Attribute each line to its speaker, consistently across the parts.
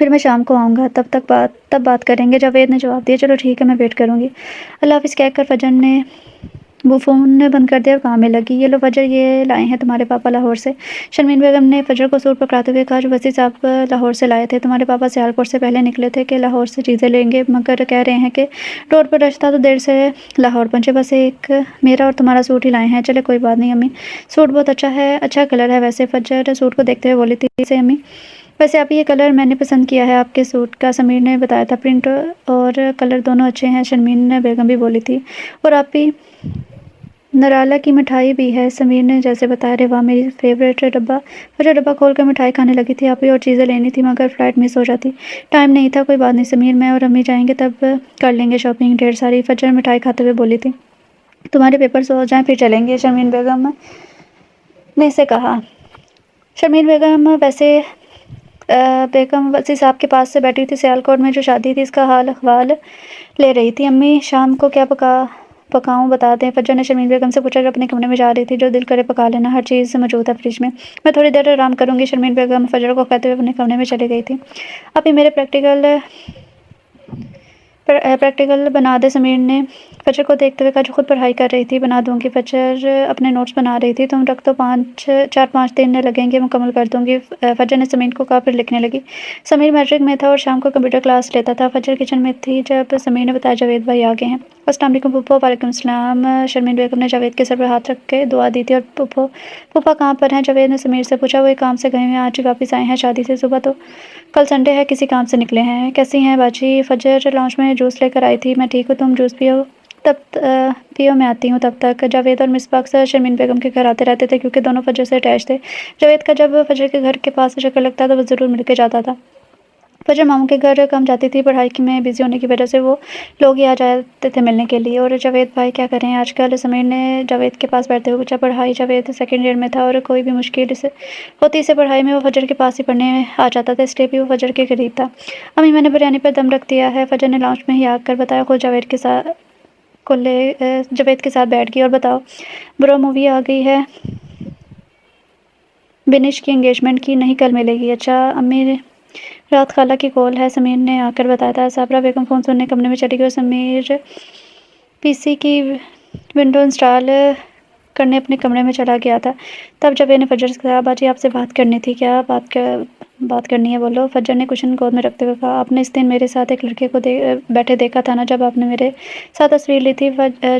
Speaker 1: پھر میں شام کو آؤں گا، تب بات کریں گے۔ جاوید نے جواب دیا، چلو ٹھیک ہے، میں ویٹ کروں گی۔ اللہ حافظ کہہ کر فجر نے وہ فون بند کر دیا اور کام میں لگی۔ یہ لو فجر، یہ لائے ہیں تمہارے پاپا لاہور سے۔ شرمین بیگم نے فجر کو سوٹ پکڑاتے ہوئے کہا جو وسیع صاحب لاہور سے لائے تھے۔ تمہارے پاپا سیالکوٹ سے پہلے نکلے تھے کہ لاہور سے چیزیں لیں گے، مگر کہہ رہے ہیں کہ روڈ پر رش تھا تو دیر سے لاہور پہنچے۔ بس ایک میرا اور تمہارا سوٹ ہی لائے ہیں۔ چلے کوئی بات نہیں امی، سوٹ بہت اچھا ہے، اچھا کلر ہے ویسے۔ فجر سوٹ کو دیکھتے ہوئے بولی تھی سے امی ویسے آپ یہ کلر میں نے پسند کیا ہے آپ کے سوٹ کا، سمیر نے بتایا تھا، پرنٹ اور کلر دونوں اچھے ہیں۔ شرمین بیگم بھی بولی تھی اور آپ بھی نرالا کی مٹھائی بھی ہے، سمیر نے جیسے بتایا۔ رے واہ، میری فیوریٹ ڈبہ۔ فجر ڈبہ کھول کر مٹھائی کھانے لگی تھی۔ آپ بھی اور چیزیں لینی تھی مگر فلائٹ مس ہو جاتی، ٹائم نہیں تھا۔ کوئی بات نہیں سمیر، میں اور امی جائیں گے تب کر لیں گے شاپنگ ڈھیر ساری، فجر مٹھائی کھاتے ہوئے بولی تھی۔ تمہارے پیپرز ہو جائیں پھر چلیں گے، شرمین بیگم نے اسے کہا۔ شرمین بیگم وسیع صاحب کے پاس سے بیٹھی تھی، سیالکوٹ میں جو شادی تھی اس کا حال احوال لے رہی تھی۔ امی شام کو کیا پکاؤں بتا دیں، فجر نے شرمین بیگم سے پوچھا جو اپنے کمرے میں جا رہی تھی۔ جو دل کرے پکا لینا، ہر چیز موجود ہے فریج میں، میں تھوڑی دیر آرام کروں گی، شرمین بیگم فجر کو کہتے ہوئے اپنے کمرے میں چلی گئی تھی۔ ابھی میرے پریکٹیکل بنا دے، سمیر نے فجر کو دیکھتے ہوئے کہا جو خود پڑھائی کر رہی تھی۔ بنا دوں گی، فجر اپنے نوٹس بنا رہی تھی۔ تم رکھ دو، 4-5 دن لگیں گے، مکمل کر دوں گی، فجر نے سمیر کو کہا، پھر لکھنے لگی۔ سمیر میٹرک میں تھا اور شام کو کمپیوٹر کلاس لیتا تھا۔ فجر کچن میں تھی جب سمیر نے بتایا جاوید بھائی آ گئے ہیں۔ السلام علیکم پھوپھو۔ وعلیکم السلام۔ شرمین بیگم نے جاوید کے سر پر ہاتھ رکھ کے دعا دی تھی۔ اور پھوپھا کہاں پر ہیں، جاوید نے سمیر سے پوچھا۔ وہ ایک کام سے گئے ہیں، آج ہی واپس آئے ہیں شادی سے، صبح تو کل سنڈے ہے، کسی کام سے نکلے ہیں۔ کیسی ہیں باجی، فجر لاؤنج میں جوس لے کر آئی تھی۔ میں ٹھیک ہوں، تم جوس پیو میں آتی ہوں تب تک۔ جاوید اور مصباح اکثر شرمین بیگم کے گھر آتے رہتے تھے کیونکہ دونوں فجر سے اٹیچ تھے۔ جاوید کا جب فجر کے گھر کے پاس چکر لگتا تو وہ ضرور مل کے جاتا تھا۔ فجر ماموں کے گھر کم جاتی تھی، پڑھائی میں بزی ہونے کی وجہ سے وہ لوگ ہی آ جاتے تھے ملنے کے لیے۔ اور جاوید بھائی کیا کر رہے ہیں آج کل، سمیر نے جاوید کے پاس بیٹھتے ہوئے پوچھا۔ پڑھائی، جاوید سیکنڈ ایئر میں تھا اور کوئی بھی مشکل ہوتی اسے پڑھائی میں وہ فجر کے پاس ہی پڑھنے آ جاتا تھا، اس لیے بھی وہ فجر کے قریب تھا۔ امی میں نے بریانی پر دم رکھ دیا ہے، فجر نے لاؤنج میں ہی آ کر بتایا۔ خود جاوید کے ساتھ بیٹھ گئی اور بتاؤ برو مووی آ گئی ہے بنش کی انگیجمنٹ کی، نہیں کل ملے گی۔ اچھا امی، رات خالہ کی کال ہے، سمیر نے آ کر بتایا تھا۔ صابرہ بیگم فون سننے کمرے میں چلی گئی اور سمیر پی سی کی ونڈو انسٹال کرنے اپنے کمرے میں چلا گیا تھا۔ تب جب نے فجر سے کہا باجی آپ سے بات کرنی تھی۔ کیا بات کرنی ہے بولو، فجر نے کشن گود میں رکھتے ہوئے کہا۔ آپ نے اس دن میرے ساتھ ایک لڑکے کو بیٹھے دیکھا تھا نا جب آپ نے میرے ساتھ تصویر لی تھی،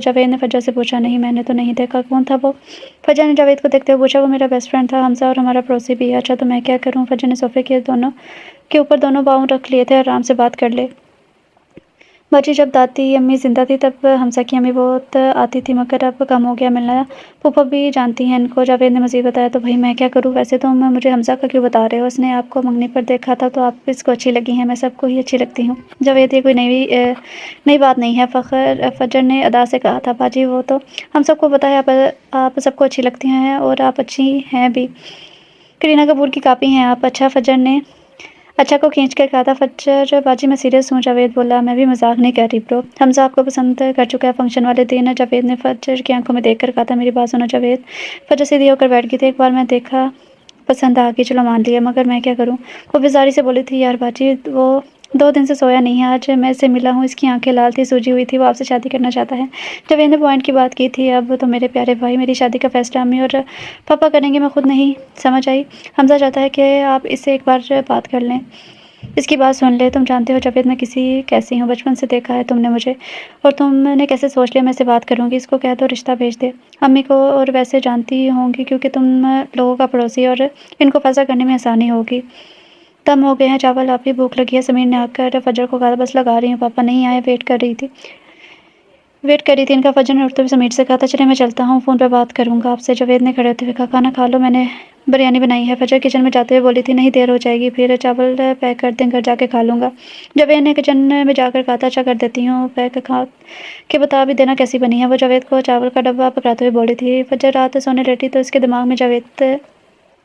Speaker 1: جاوید نے فجر سے پوچھا۔ نہیں میں نے تو نہیں دیکھا، کون تھا وہ، فجر نے جاوید کو دیکھتے ہوئے پوچھا۔ وہ میرا بیسٹ فرینڈ تھا حمزہ، اور ہمارا پڑوسی بھی ہے۔ اچھا تو میں کیا کروں، فجر نے صوفے کے اوپر دونوں پاؤں رکھ لیے تھے، آرام سے بات کر لے باجی، جب دادی امی زندہ تھی تب حمزہ کی امی بہت آتی تھی مگر اب کم ہو گیا ملنا، پھوپھا بھی جانتی ہیں ان کو، جاوید نے مزید بتایا۔ تو بھائی میں کیا کروں، ویسے تم مجھے حمزہ کا کیوں بتا رہے ہو، اس نے آپ کو منگنی پر دیکھا تھا تو آپ اس کو اچھی لگی ہیں، میں سب کو ہی اچھی لگتی ہوں جاوید، یہ کوئی نئی بات نہیں ہے، فجر نے ادا سے کہا تھا۔ باجی وہ تو ہم سب کو پتہ ہے آپ سب کو اچھی لگتی ہیں اور آپ اچھی ہیں بھی، کرینہ کپور کی کاپی ہیں آپ۔ اچھا، فجر نے اچھا کو کھینچ کر کہا تھا۔ فجر باجی میں سیریس ہوں، جاوید بولا، میں بھی مذاق نہیں کر رہی برو، حمزہ آپ کو پسند کر چکا ہے فنکشن والے دن، جاوید نے فجر کی آنکھوں میں دیکھ کر کہا تھا۔ میری بات سنو جاوید، فجر سیدھی ہو کر بیٹھ گئی تھی۔ ایک بار میں دیکھا پسند آ گئی، چلو مان لیا، مگر میں کیا کروں، وہ بیزاری سے بولی تھی۔ یار باجی وہ 2 دن سے سویا نہیں ہے، آج میں اس سے ملا ہوں، اس کی آنکھیں لال تھی، سوجی ہوئی تھی، وہ آپ سے شادی کرنا چاہتا ہے، جاوید نے پوائنٹ کی بات کی تھی۔ اب تو میرے پیارے بھائی میری شادی کا فیصلہ امی اور پاپا کریں گے، میں خود نہیں سمجھ آئی، حمزہ چاہتا ہے کہ آپ اس سے ایک بار بات کر لیں، اس کی بات سن لے، تم جانتے ہو جاوید میں کیسی ہوں، بچپن سے دیکھا ہے تم نے مجھے، اور تم نے کیسے سوچ لیا میں سے بات کروں گی، اس کو کہہ دو رشتہ بھیج دے امی کو، اور ویسے جانتی ہوں گی کیونکہ تم لوگوں کا پڑوسی، اور ان کو فیصلہ کرنے میں آسانی ہوگی۔ دم ہو گئے ہیں چاول، آپ بھی بھوک لگی ہے، سمیر نے آ کر فجر کو کہا۔ بس لگا رہی ہوں، پاپا نہیں آئے، ویٹ کر رہی تھی ان کا، فجر نے اٹھتے ہوئے سمیر سے کہا تھا۔ چلے میں چلتا ہوں، فون پہ بات کروں گا آپ سے، جاوید نے کھڑے ہوتے ہوئے کہا۔ کھانا کھا لو، میں نے بریانی بنائی ہے، فجر کچن میں جاتے ہوئے بولی تھی۔ نہیں دیر ہو جائے گی، پھر چاول پیک کر دیں، گھر جا کے کھا لوں گا، جاوید نے کچن میں جا کر کہا تھا۔ اچھا کر دیتی ہوں، پیک کھا کے بتا بھی دینا کیسی بنی ہے، وہ جاوید کو چاول کا ڈبہ پکڑاتے ہوئے بولی تھی۔ فجر رات سونے لیٹی تو اس کے دماغ میں جاوید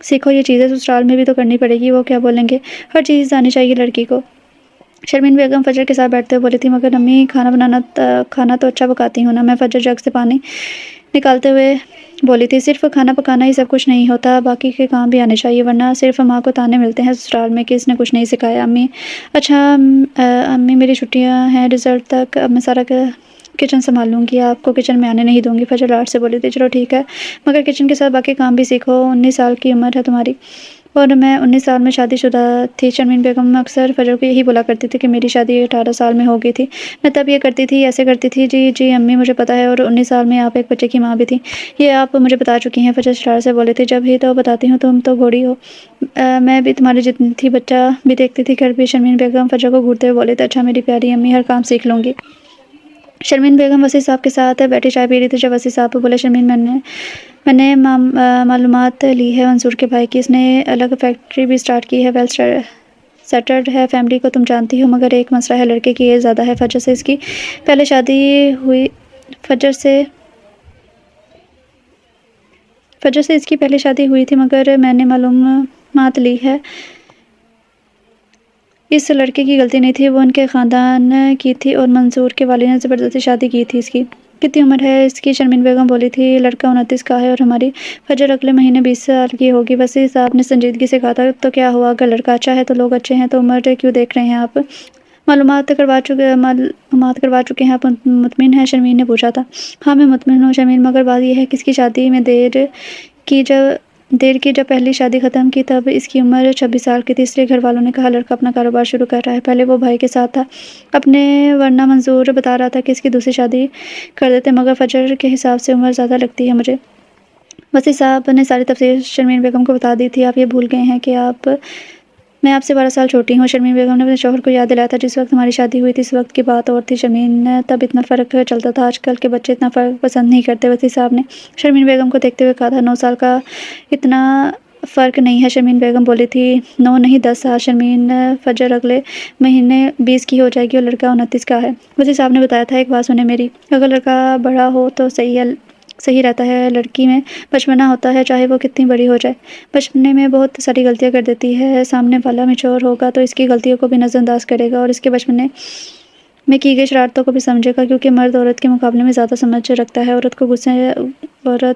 Speaker 1: سیکھو یہ چیزیں سسرال میں بھی تو کرنی پڑے گی، وہ کیا بولیں گے، ہر چیز آنی چاہیے لڑکی کو۔ شرمین بیگم فجر کے ساتھ بیٹھتے ہوئے بولی تھی مگر امی کھانا تو اچھا پکاتی ہوں نا۔ میں فجر جگ سے پانی نکالتے ہوئے بولی تھی صرف کھانا پکانا ہی سب کچھ نہیں ہوتا، باقی کے کام بھی آنے چاہیے، ورنہ صرف ماں کو تانے ملتے ہیں سسرال میں کہ اس نے کچھ نہیں سکھایا۔ امی اچھا امی میری چھٹیاں ہیں رزلٹ تک، اب میں سارا کچن سنبھال لوں گی، آپ کو کچن میں آنے نہیں دوں گی، فجر لاڈ سے بولی تھی۔ چلو ٹھیک ہے مگر کچن کے ساتھ باقی کام بھی سیکھو، 19 سال کی عمر ہے تمہاری اور میں 19 سال میں شادی شدہ تھی۔ شرمین بیگم اکثر فجر کو یہی بولا کرتی تھی کہ میری شادی 18 سال میں ہو گئی تھی، میں تب یہ کرتی تھی ایسے کرتی تھی۔ جی امی مجھے پتہ ہے، اور 19 سال میں آپ ایک بچے کی ماں بھی تھی، یہ آپ مجھے بتا چکی ہیں، فجر شرار سے بولے تھے۔ جب ہی تو بتاتی ہوں، تم تو گھوڑی ہو، میں بھی تمہاری جتنی تھی بچہ بھی دیکھتی تھی گھر بھی۔ شرمین بیگم فجر کو گھورتے ہوئے بولے تھے اچھا میری پیاری امی، ہر کام سیکھ لوں گی۔ شرمین بیگم وسیع صاحب کے ساتھ بیٹھی چائے پی رہی تھی جب وسیع صاحب بولے شرمین میں نے معلومات لی ہے منصور کے بھائی کی، اس نے الگ فیکٹری بھی سٹارٹ کی ہے، ویل سیٹلڈ ہے، فیملی کو تم جانتی ہو، مگر ایک مسئلہ ہے، لڑکے کی ایج زیادہ ہے۔ فجر سے اس کی پہلے شادی ہوئی تھی مگر میں نے معلومات لی ہے اس لڑکے کی غلطی نہیں تھی، وہ ان کے خاندان کی تھی اور منصور کے والد نے زبردستی شادی کی تھی۔ اس کی کتنی عمر ہے اس کی؟ شرمین بیگم بولی تھی لڑکا 29 کا ہے اور ہماری فجر اگلے مہینے 20 سال کی ہوگی۔ وسیع صاحب نے سنجیدگی سے کہا تھا تو کیا ہوا، اگر لڑکا اچھا ہے تو لوگ اچھے ہیں، تو عمر کیوں دیکھ رہے ہیں آپ؟ معلومات کروا چکے ہیں آپ، مطمئن ہیں؟ شرمین نے پوچھا تھا۔ ہاں میں مطمئن ہوں شرمین، مگر بات یہ ہے کہ اس کی شادی میں دیر کی، جب پہلی شادی ختم کی تب اس کی عمر 26 سال کی تھی، اس لیے گھر والوں نے کہا لڑکا اپنا کاروبار شروع کر رہا ہے، پہلے وہ بھائی کے ساتھ تھا اپنے، ورنہ منظور بتا رہا تھا کہ اس کی دوسری شادی کر دیتے، مگر فجر کے حساب سے عمر زیادہ لگتی ہے مجھے۔ وسیع صاحب نے ساری تفصیل شرمین بیگم کو بتا دی تھی۔ آپ یہ بھول گئے ہیں کہ میں آپ سے 12 سال چھوٹی ہوں۔ شرمین بیگم نے اپنے شوہر کو یاد دلایا تھا جس وقت ہماری شادی ہوئی تھی اس وقت کی بات اور تھی شرمین، تب اتنا فرق چلتا تھا، آج کل کے بچے اتنا فرق پسند نہیں کرتے۔ وسیع صاحب نے شرمین بیگم کو دیکھتے ہوئے کہا تھا 9 سال کا اتنا فرق نہیں ہے۔ شرمین بیگم بولی تھی 9 نہیں 10 سال۔ شرمین فجر اگلے مہینے 20 کی ہو جائے گی اور لڑکا 29 کا ہے، وسیع صاحب نے بتایا تھا۔ ایک بات سنیں میری، اگر لڑکا بڑا ہو تو صحیح رہتا ہے، لڑکی میں بچپنا ہوتا ہے چاہے وہ کتنی بڑی ہو جائے، بچپنے میں بہت ساری غلطیاں کر دیتی ہے، سامنے والا میچور ہوگا تو اس کی غلطیوں کو بھی نظر انداز کرے گا اور اس کے بچپنے میں کی گئی شرارتوں کو بھی سمجھے گا، کیونکہ مرد عورت کے مقابلے میں زیادہ سمجھ رکھتا ہے۔ عورت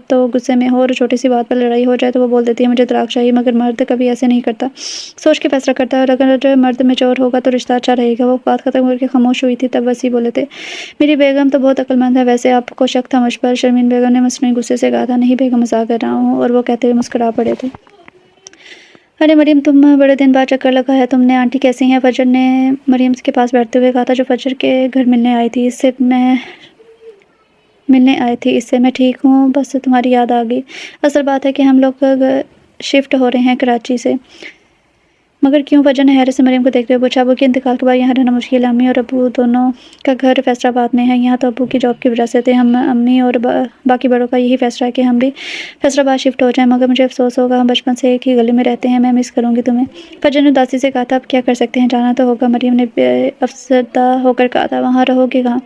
Speaker 1: تو غصے میں ہو اور چھوٹی سی بات پر لڑائی ہو جائے تو وہ بول دیتی ہے مجھے طلاق چاہیے، مگر مرد کبھی ایسے نہیں کرتا، سوچ کے فیصلہ کرتا ہے، اور اگر مرد میچور ہوگا تو رشتہ اچھا رہے گا۔ وہ بات ختم کر کے خاموش ہوئی تھی تب وسیع بولے تھے میری بیگم تو بہت عقل مند ہے، ویسے آپ کو شک تھا مجھ پر؟ شرمین بیگم نے مصنوعی غصے سے کہا تھا نہیں بیگم مذاق کر رہا ہوں، اور وہ کہتے ہوئے مسکرا پڑے تھے۔ ارے مریم تم بڑے دن بعد چکر لگا ہے تم نے، آنٹی کیسی ہیں؟ فجر نے مریم کے پاس بیٹھتے ہوئے کہا تھا جو فجر کے گھر ملنے آئی تھی اس سے میں ٹھیک ہوں، بس تمہاری یاد آ گئی۔ اصل بات ہے کہ ہم لوگ شفٹ ہو رہے ہیں کراچی سے۔ مگر کیوں؟ فجر نے حیرت سے مریم کو دیکھتے ہوئے پوچھا۔ ابو کے انتقال کے بعد یہاں رہنا مشکل ہے، امی اور ابو دونوں کا گھر فیصل آباد میں ہے، یہاں تو ابو کی جاب کی وجہ سے تھے، ہم امی اور باقی بڑوں کا یہی فیصلہ ہے کہ ہم بھی فیصل آباد شفٹ ہو جائیں، مگر مجھے افسوس ہوگا، ہم بچپن سے ایک ہی گلی میں رہتے ہیں، میں مس کروں گی تمہیں۔ فجر نے اداسی سے کہا تھا اب کیا کر سکتے ہیں، جانا تو ہوگا۔ مریم نے افسردہ ہو کر کہا تھا وہاں رہو گے کہاں؟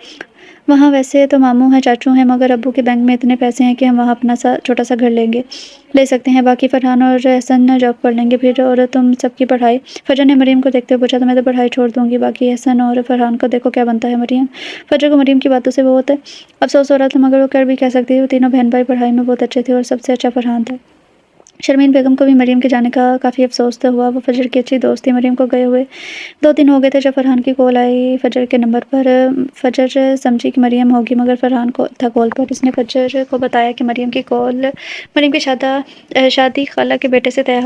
Speaker 1: وہاں ویسے تو ماموں ہیں چاچو ہیں، مگر ابو کے بینک میں اتنے پیسے ہیں کہ ہم وہاں اپنا چھوٹا سا گھر لے سکتے ہیں، باقی فرحان اور احسن جاب کر لیں گے پھر، اور تم سب کی پڑھائی؟ فجر نے مریم کو دیکھتے ہوئے پوچھا تو میں تو پڑھائی چھوڑ دوں گی، باقی احسن اور فرحان کو دیکھو کیا بنتا ہے۔ مریم فجر کو مریم کی باتوں سے بہت افسوس ہو رہا تھا، مگر وہ کر بھی کہہ سکتی تھی، وہ تینوں بہن بھائی پڑھائی میں بہت اچھے تھے اور سب سے اچھا فرحان تھا۔ شرمین بیگم کو بھی مریم کے جانے کا کافی افسوس ہوا، وہ فجر کی اچھی دوست تھی۔ مریم کو گئے ہوئے 2 دن ہو گئے تھے جب فرحان کی کال آئی فجر کے نمبر پر، فجر سمجھی کہ مریم ہوگی مگر فرحان کو تھا کال پر، اس نے فجر کو بتایا کہ مریم کی شادی خالہ کے بیٹے سے طے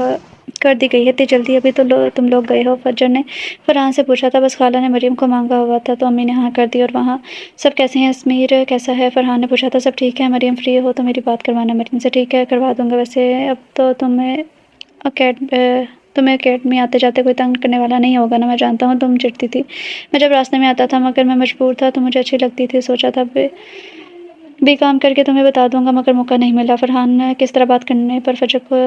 Speaker 1: کر دی گئی ہے، اتنی جلدی ابھی تو تم لوگ گئے ہو؟ فجر نے فرحان سے پوچھا تھا، بس خالہ نے مریم کو مانگا ہوا تھا تو امی نے ہاں کر دی، اور وہاں سب کیسے ہیں؟ اسمیر کیسا ہے؟ فرحان نے پوچھا تھا سب ٹھیک ہے، مریم فری ہو تو میری بات کروانا۔ مریم سے ٹھیک ہے کروا دوں گا، ویسے اب تو تمہیں اکیڈمی آتے جاتے کوئی تنگ کرنے والا نہیں ہوگا نا؟ میں جانتا ہوں تم چڑھتی تھی میں جب راستے میں آتا تھا، مگر میں مجبور تھا، تم مجھے اچھی لگتی تھی، سوچا تھا بھی کام کر کے تمہیں بتا دوں گا، مگر موقع نہیں ملا۔ فرحان کس طرح بات کرنے پر فجر کو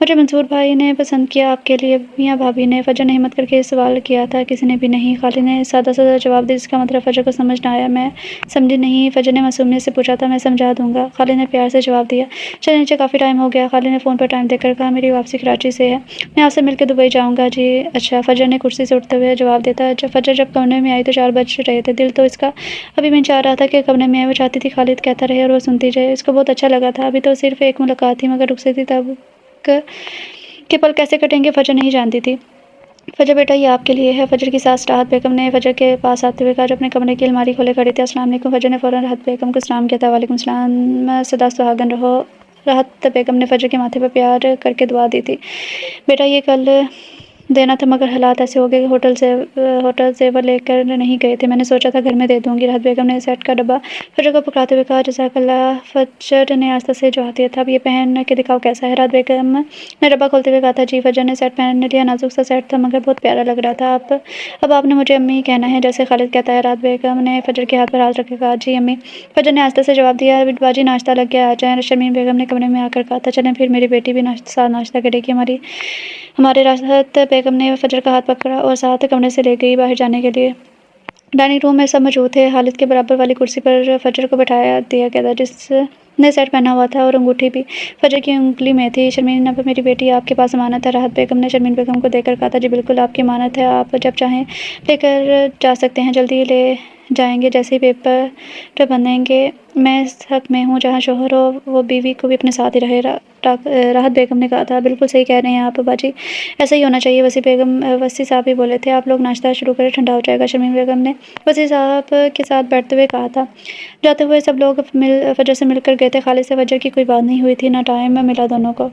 Speaker 1: مجھے منصور بھائی نے پسند کیا آپ کے لیے میاں بھابھی نے فجر نے ہمت کر کے سوال کیا تھا کسی نے بھی نہیں خالد نے سادہ سادہ جواب دیا جس کا مطلب فجر کو سمجھ نہ آیا میں سمجھی نہیں فجر نے معصومیت سے پوچھا تھا میں سمجھا دوں گا خالد نے پیار سے جواب دیا چلے نیچے کافی ٹائم ہو گیا خالد نے فون پر ٹائم دیکھ کر کہا میری واپسی کراچی سے ہے میں آپ سے مل کے دبئی جاؤں گا جی اچھا فجر نے کرسی سے اٹھتے ہوئے جواب دیتا فجر جب کمرے میں آئی تو 4 بج رہے تھے دل تو اس کا ابھی میں چاہ رہا تھا کہ کمرے میں آئے وہ چاہتی تھی خالد کہتا رہے اور وہ سنتی جائے اس کو بہت اچھا لگا تھا ابھی تو صرف ایک ملاقات تھی مگر رخصتی تب کہ پل کیسے کٹیں گے فجر نہیں جانتی تھی فجر بیٹا یہ آپ کے لیے ہے فجر کی ساس راحت بیگم نے فجر کے پاس آتے ہوئے کہا جو اپنے کمرے کی الماری کھولے کھڑی تھی السلام علیکم فجر نے فوراً راحت بیگم کو سلام کیا تھا وعلیکم السلام سدا سہاگن رہو راحت بیگم نے فجر کے ماتھے پر پیار کر کے دعا دی تھی بیٹا یہ کل دینا تھا مگر حالات ایسے ہو گئے کہ ہوٹل زیور لے کر نہیں گئے تھے میں نے سوچا تھا گھر میں دے دوں گی راحت بیگم نے سیٹ کا ڈبہ فجر کو پکڑاتے ہوئے کہا جزاک اللہ فجر نے آستہ سے جواب دیا تھا اب یہ پہن کے دکھاؤ کیسا ہے راحت بیگم نے ڈبہ کھولتے ہوئے کہا تھا جی فجر نے سیٹ پہن لیا نازک سا سیٹ تھا مگر بہت پیارا لگ رہا تھا اب آپ نے مجھے امی کہنا ہے جیسے خالد کہتا ہے راحت بیگم نے فجر کے ہاتھ پر ہاتھ رکھ کے کہا جی امی فجر نے آستہ سے جواب دیا باجی ناشتہ لگ گیا آ جائیں شرمین بیگم نے کمرے میں آ کر کہا تھا چلیں پھر میری بیٹی بھی ساتھ ناشتہ کرے گی ہمارے راحت بیگم نے فجر کا ہاتھ پکڑا اور ساتھ کمرے سے لے گئی باہر جانے کے لیے ڈائننگ روم میں سب موجود تھے خالد کے برابر والی کرسی پر فجر کو بٹھایا دیا گیا تھا جس نے سیٹ پہنا ہوا تھا اور انگوٹھی بھی فجر کی انگلی میں تھی شرمین اب میری بیٹی آپ کے پاس امانت ہے راحت بیگم نے شرمین بیگم کو دیکھ کر کہا تھا جی بالکل آپ کی امانت ہے آپ جب چاہیں لے کر جا سکتے ہیں جلدی لے جائیں گے جیسے ہی پیپر بندھیں گے میں اس حق میں ہوں جہاں شوہر ہو وہ بیوی کو بھی اپنے ساتھ ہی رہے راحت بیگم نے کہا تھا بالکل صحیح کہہ رہے ہیں آپ باجی ایسا ہی ہونا چاہیے وسیع صاحب بھی بولے تھے آپ لوگ ناشتہ شروع کریں ٹھنڈا ہو جائے گا شرمین بیگم نے وسیع صاحب کے ساتھ بیٹھتے ہوئے کہا تھا جاتے ہوئے سب لوگ فجر سے مل کر گئے تھے خالد سے فجر کی کوئی بات نہیں ہوئی تھی نہ ٹائم ملا دونوں کو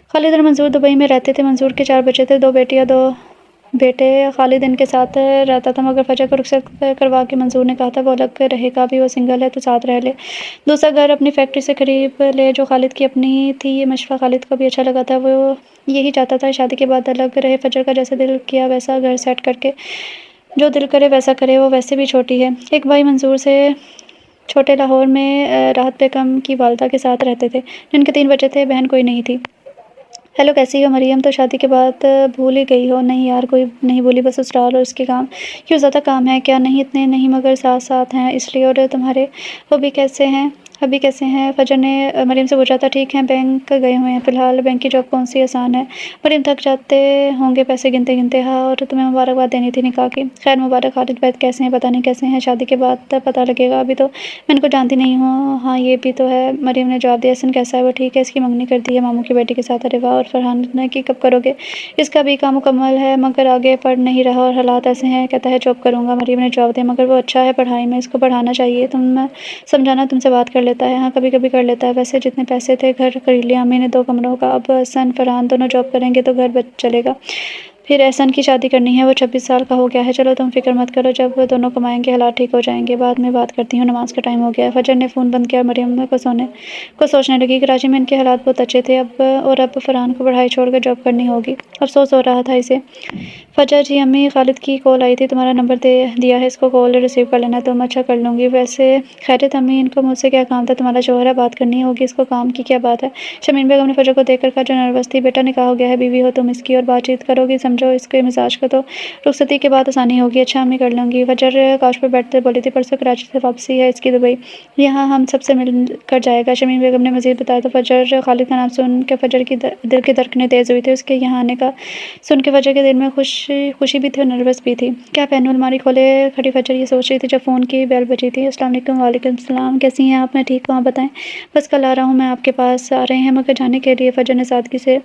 Speaker 1: خالد اور منصور دبئی میں رہتے تھے منصور کے 4 بچے تھے 2 بیٹیاں 2 بیٹے خالد ان کے ساتھ رہتا تھا مگر فجر کو رخصت کروا کے منصور نے کہا تھا وہ الگ رہے گا بھی وہ سنگل ہے تو ساتھ رہ لے دوسرا گھر اپنی فیکٹری سے قریب لے جو خالد کی اپنی تھی یہ مشورہ خالد کو بھی اچھا لگا تھا وہ یہی چاہتا تھا شادی کے بعد الگ رہے فجر کا جیسا دل کیا ویسا گھر سیٹ کر کے جو دل کرے ویسا کرے وہ ویسے بھی چھوٹی ہے ایک بھائی منصور سے چھوٹے لاہور میں راحت بیگم کی والدہ کے ساتھ رہتے تھے جن کے 3 بچے تھے بہن کوئی نہیں تھی ہیلو کیسی ہو مریم تو شادی کے بعد بھول ہی گئی ہو نہیں یار کوئی نہیں بھولی بس سسرال اور اس کے کام کیوں زیادہ کام ہے کیا نہیں اتنے نہیں مگر ساتھ ساتھ ہیں اس لیے اور تمہارے وہ بھی کیسے ہیں ابھی کیسے ہیں فجر نے مریم سے پوچھا تھا ٹھیک ہیں بینک گئے ہوئے ہیں فی الحال بینک کی جاب کون سی آسان ہے مریم تھک جاتے ہوں گے پیسے گنتے گنتے ہاں اور تمہیں مبارکباد دینی تھی نکاح کی خیر مبارک خالد وید کیسے ہیں پتہ نہیں کیسے ہیں شادی کے بعد پتہ لگے گا ابھی تو میں ان کو جانتی نہیں ہوں ہاں یہ بھی تو ہے مریم نے جواب دیا احسن کیسا ہے وہ ٹھیک ہے اس کی منگنی کر دی ہے ماموں کی بیٹی کے ساتھ ارے واہ اور فرحان نے کی کب کرو گے اس کا بھی کام مکمل ہے مگر آگے پڑھ نہیں رہا اور حالات ایسے ہیں کہتا ہے جاب کروں گا مریم نے جواب دیا مگر وہ اچھا ہے پڑھائی میں اس کو پڑھانا چاہیے تم سمجھانا تم سے بات کر لیتا ہے ہاں کبھی کبھی کر لیتا ہے ویسے جتنے پیسے تھے گھر خرید لیا امی نے 2 کمروں کا اب احسن فرحان دونوں جاب کریں گے تو گھر چلے گا پھر احسن کی شادی کرنی ہے وہ 26 سال کا ہو گیا ہے چلو تم فکر مت کرو جب دونوں کمائیں گے حالات ٹھیک ہو جائیں گے بعد میں بات کرتی ہوں نماز کا ٹائم ہو گیا ہے فجر نے فون بند کیا اور مریم کو سوچنے لگی کراچی میں ان کے حالات بہت اچھے تھے اب فرحان کو پڑھائی چھوڑ کر جاب کرنی ہوگی افسوس ہو رہا تھا اسے فجر جی امی خالد کی کال آئی تھی تمہارا نمبر دیا ہے اس کو کال ریسیو کر لینا تم اچھا کر لوں گی ویسے خیریت امی ان کو مجھ سے کیا کام تھا تمہارا شوہر ہے بات کرنی ہوگی اس کو کام کی کیا بات ہے شمیم بیگم نے فجر کو دیکھ کر کہا جو نروس تھی بیٹا نکاح ہو گیا ہے بیوی ہو تم اس کی اور بات چیت کرو گی سمجھو اس کے مزاج کو تو رخصتی کے بعد آسانی ہوگی اچھا امی کر لوں گی فجر کاش پر بیٹھتے بولی تھی پرسوں کراچی سے واپسی ہے اس کی دبئی یہاں ہم سب سے مل کر جائے گا شمیم بیگم نے مزید بتایا تو فجر خالد کا نام سن کے فجر کی دل کی دھڑکنیں تیز ہوئی تھی اس کے یہاں آنے کا سن کے فجر کے دل میں خوشی بھی تھی اور نروس بھی تھی کیا پہنوں الماری کھولے کھڑی فجر یہ سوچ رہی تھی جب فون کی بیل بجی تھی السلام علیکم وعلیکم السلام کیسی ہیں آپ میں ٹھیک ہوں آپ بتائیں بس کل آ رہا ہوں میں آپ کے پاس آ رہے ہیں مگر جانے کے لیے فجر نے سادگی سے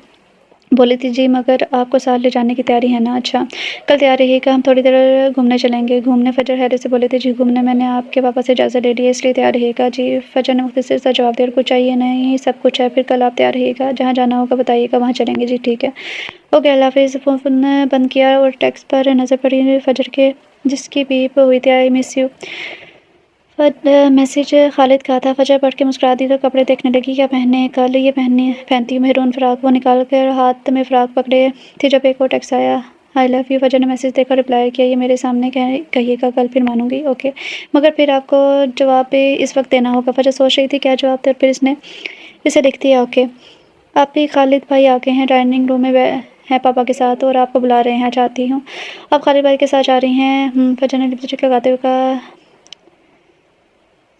Speaker 1: بولی تھی جی مگر آپ کو ساتھ لے جانے کی تیاری ہے نا اچھا کل تیار رہیے گا ہم تھوڑی دیر گھومنے چلیں گے گھومنے فجر حیرت سے بولی تھی جی گھومنے میں نے آپ کے پاپا سے اجازت لے لی ہے اس لیے تیار رہیے گا جی فجر نے مختصر سا جواب دیا کچھ چاہیے نہیں سب کچھ ہے پھر کل آپ تیار رہیے گا جہاں جانا ہوگا بتائیے گا وہاں چلیں گے جی ٹھیک ہے اوکے اللہ حافظ فون بند کیا اور ٹیکسٹ پر نظر پڑی فجر کے جس کی بیپ ہوئی تھی آئی مس یو میسج خالد کا تھا فجر پڑھ کے مسکرا دی تو کپڑے دیکھنے لگی کیا پہنے کل یہ پہنتی ہوں میرون فراق وہ نکال کر ہاتھ میں فراق پکڑے تھی جب ایک اور ٹیکسٹ آیا آئی لو یو فجر نے میسج دیکھ کر رپلائی کیا یہ میرے سامنے کہیے گا کل پھر مانوں گی اوکے مگر پھر آپ کو جواب بھی اس وقت دینا ہوگا فجر سوچ رہی تھی کیا جواب دے اور پھر اس نے اسے لکھتی ہے اوکے۔ آپ بھی خالد بھائی آ گئے ہیں، ڈائننگ روم میں ہیں پاپا کے ساتھ اور آپ کو بلا رہے ہیں، چاہتی ہوں آپ خالد بھائی کے ساتھ جا رہی ہیں؟ فجر نے لپسٹک لگاتے ہوئے کہا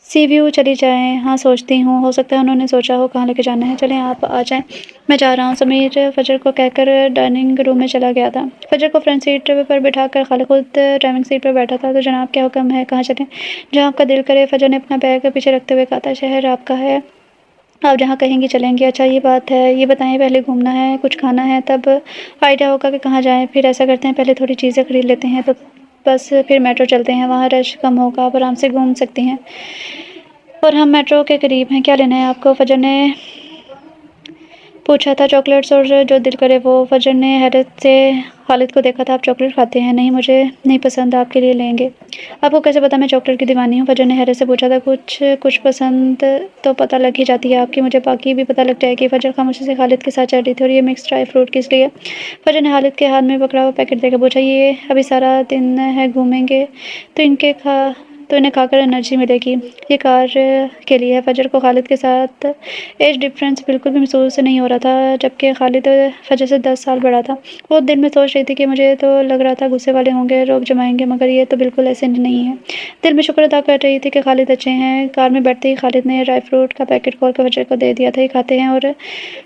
Speaker 1: سی ویو چلی جائیں؟ ہاں سوچتی ہوں، ہو سکتا ہے انہوں نے سوچا ہو کہاں لے کے جانا ہے۔ چلیں آپ آ جائیں، میں جا رہا ہوں۔ سمیر فجر کو کہہ کر ڈائننگ روم میں چلا گیا تھا۔ فجر کو فرنٹ سیٹ پر بٹھا کر خالد خود ڈرائیونگ سیٹ پر بیٹھا تھا۔ تو جناب کیا حکم ہے، کہاں چلیں؟ جہاں آپ کا دل کرے، فجر نے اپنا بیگ پیچھے رکھتے ہوئے کہا تھا۔ شہر آپ کا ہے، آپ جہاں کہیں گی چلیں گے۔ اچھا یہ بات ہے، یہ بتائیں پہلے گھومنا ہے، کچھ کھانا ہے، تب آئیڈیا ہوگا کہ کہاں جائیں۔ پھر ایسا کرتے ہیں پہلے تھوڑی چیزیں خرید لیتے ہیں، تو بس پھر میٹرو چلتے ہیں، وہاں رش کم ہوگا، آپ آرام سے گھوم سکتی ہیں اور ہم میٹرو کے قریب ہیں۔ کیا لینا ہے آپ کو؟ فجر نے پوچھا تھا۔ چاکلیٹس اور جو دل کرے وہ۔ فجر نے حیرت سے خالد کو دیکھا تھا۔ آپ چاکلیٹ کھاتے ہیں؟ نہیں مجھے نہیں پسند، آپ کے لیے لیں گے۔ آپ کو کیسے پتا میں چاکلیٹ کی دیوانی ہوں؟ فجر نے حیرت سے پوچھا تھا۔ کچھ پسند تو پتہ لگ ہی جاتی ہے آپ کی، مجھے باقی بھی پتہ لگ جائے گی۔ فجر خاموشی سے خالد کے ساتھ چل رہی تھی۔ اور یہ مکس ڈرائی فروٹ کس لیے؟ فجر نے خالد کے ہاتھ میں پکڑا ہوا پیکٹ دے کر پوچھا۔ یہ ابھی سارا دن ہے، گھومیں گے تو انہیں کھا کر انرجی ملے گی۔ یہ کار کے لیے ہے۔ فجر کو خالد کے ساتھ ایج ڈفرینس بالکل بھی محسوس نہیں ہو رہا تھا، جبکہ خالد فجر سے 10 سال بڑا تھا۔ وہ دل میں سوچ رہی تھی کہ مجھے تو لگ رہا تھا غصے والے ہوں گے، روب جمائیں گے، مگر یہ تو بالکل ایسے نہیں ہے۔ دل میں شکر ادا کر رہی تھی کہ خالد اچھے ہیں۔ کار میں بیٹھتے ہی خالد نے ڈرائی فروٹ کا پیکٹ کھول کر فجر کو دے دیا تھا۔ یہ کھاتے ہیں اور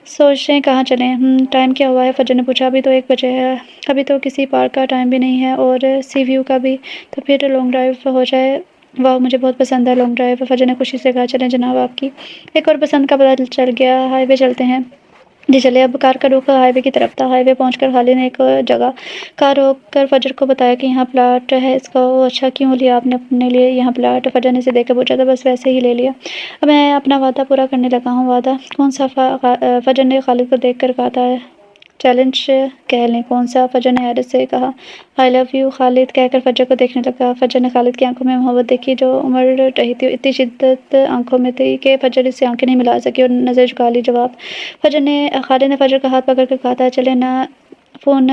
Speaker 1: سوچیں کہاں چلیں؟ ٹائم کیا ہوا ہے؟ فجر نے پوچھا۔ ابھی تو 1 بجے ہے، ابھی تو کسی پارک کا ٹائم بھی نہیں ہے اور سی ویو کا بھی، تو پھر لانگ ڈرائیو ہو جائے۔ واہ مجھے بہت پسند ہے لانگ ڈرائیو، فجر نے خوشی سے کہا۔ چلیں جناب، آپ کی ایک اور پسند کا پتہ چل گیا، ہائی وے چلتے ہیں۔ جی چلے۔ اب کار کا رخ ہائی وے کی طرف تھا۔ ہائی وے پہنچ کر خالد نے ایک جگہ کار روک کر فجر کو بتایا کہ یہاں پلاٹ ہے اس کا۔ اچھا کیوں لیا آپ نے اپنے لیے یہاں پلاٹ؟ فجر نے اسے دیکھ کر پوچھا تھا۔ بس ویسے ہی لے لیا، اب میں اپنا وعدہ پورا کرنے لگا ہوں۔ وعدہ کون سا؟ فجر نے خالد کو دیکھ کر کہا تھا۔ چیلنج کہہ لیں۔ کون سا؟ فجر نے حیرت سے کہا۔ آئی لو یو خالد کہہ کر فجر کو دیکھنے لگا۔ فجر نے خالد کی آنکھوں میں محبت دیکھی جو امڑ رہی تھی، اتنی شدت آنکھوں میں تھی کہ فجر اس سے آنکھیں نہیں ملا سکی اور نظر جھکا لی۔ جواب خالد نے فجر کا ہاتھ پکڑ کر کہا تھا۔ چلے نا، فون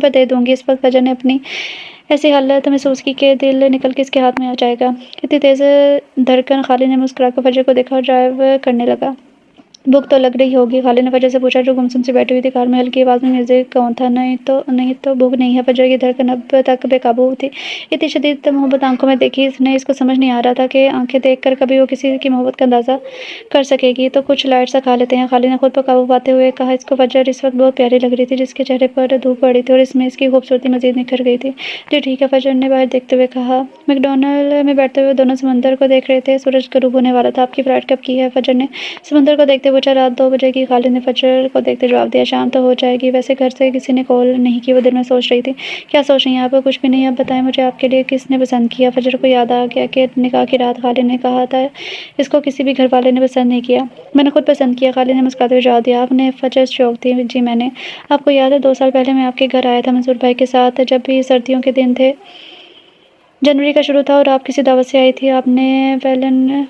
Speaker 1: پر دے دوں گی۔ اس وقت فجر نے اپنی ایسی حالت محسوس کی کہ دل نکل کے اس کے ہاتھ میں آ جائے گا، اتنی تیز دھڑکن۔ خالد نے مسکرا کر فجر کو دیکھا اور ڈرائیو کرنے لگا۔ بھوک تو لگ رہی ہوگی؟ خالد نے فجر سے پوچھا جو گمسم سے بیٹھی ہوئی تھی کار میں۔ ہلکی آواز میں میوزک کون تھا؟ نہیں تو بھوک نہیں ہے۔ فجر کی دھڑکن اب تک بے قابو تھی، اتنی شدید محبت آنکھوں میں دیکھی اس نے۔ اس کو سمجھ نہیں آ رہا تھا کہ آنکھیں دیکھ کر کبھی وہ کسی کی محبت کا اندازہ کر سکے گی۔ تو کچھ لائٹ سا کھا لیتے ہیں، خالد نے خود پر قابو پاتے ہوئے کہا۔ اس کو فجر اس وقت بہت پیاری لگ رہی تھی، جس کے چہرے پر دھوپ پڑ رہی تھی اور اس میں اس کی خوبصورتی مزید نکھر گئی تھی۔ جی ٹھیک ہے، فجر نے باہر دیکھتے ہوئے کہا۔ میکڈونلڈ میں بیٹھتے ہوئے دونوں سمندر کو دیکھ رہے تھے۔ سورج غروب ہونے والا تھا۔ آپ کی فلائٹ کب کی ہے؟ فجر نے سمندر کو دیکھتے پوچھا۔ رات 2 بجے کی، خالد نے فجر کو دیکھتے جواب دیا۔ شام تو ہو جائے گی، ویسے گھر سے کسی نے کال نہیں کی؟ وہ دل میں سوچ رہی تھی۔ کیا سوچ رہی ہیں آپ؟ کچھ بھی نہیں۔ اب بتائیں مجھے آپ کے لیے کس نے پسند کیا؟ فجر کو یاد آ گیا کہ نکاح کی رات خالد نے کہا تھا اس کو کسی بھی گھر والے نے پسند نہیں کیا۔ میں نے خود پسند کیا، خالد نے مسکراتے ہوئے جواب دیا۔ آپ نے؟ فجر شوق تھی۔ جی میں نے۔ آپ کو یاد ہے 2 سال پہلے میں آپ کے گھر آیا تھا منصور بھائی کے ساتھ، جب بھی سردیوں کے دن تھے، جنوری کا شروع تھا اور آپ کسی دعوت سے آئی تھی۔ آپ نے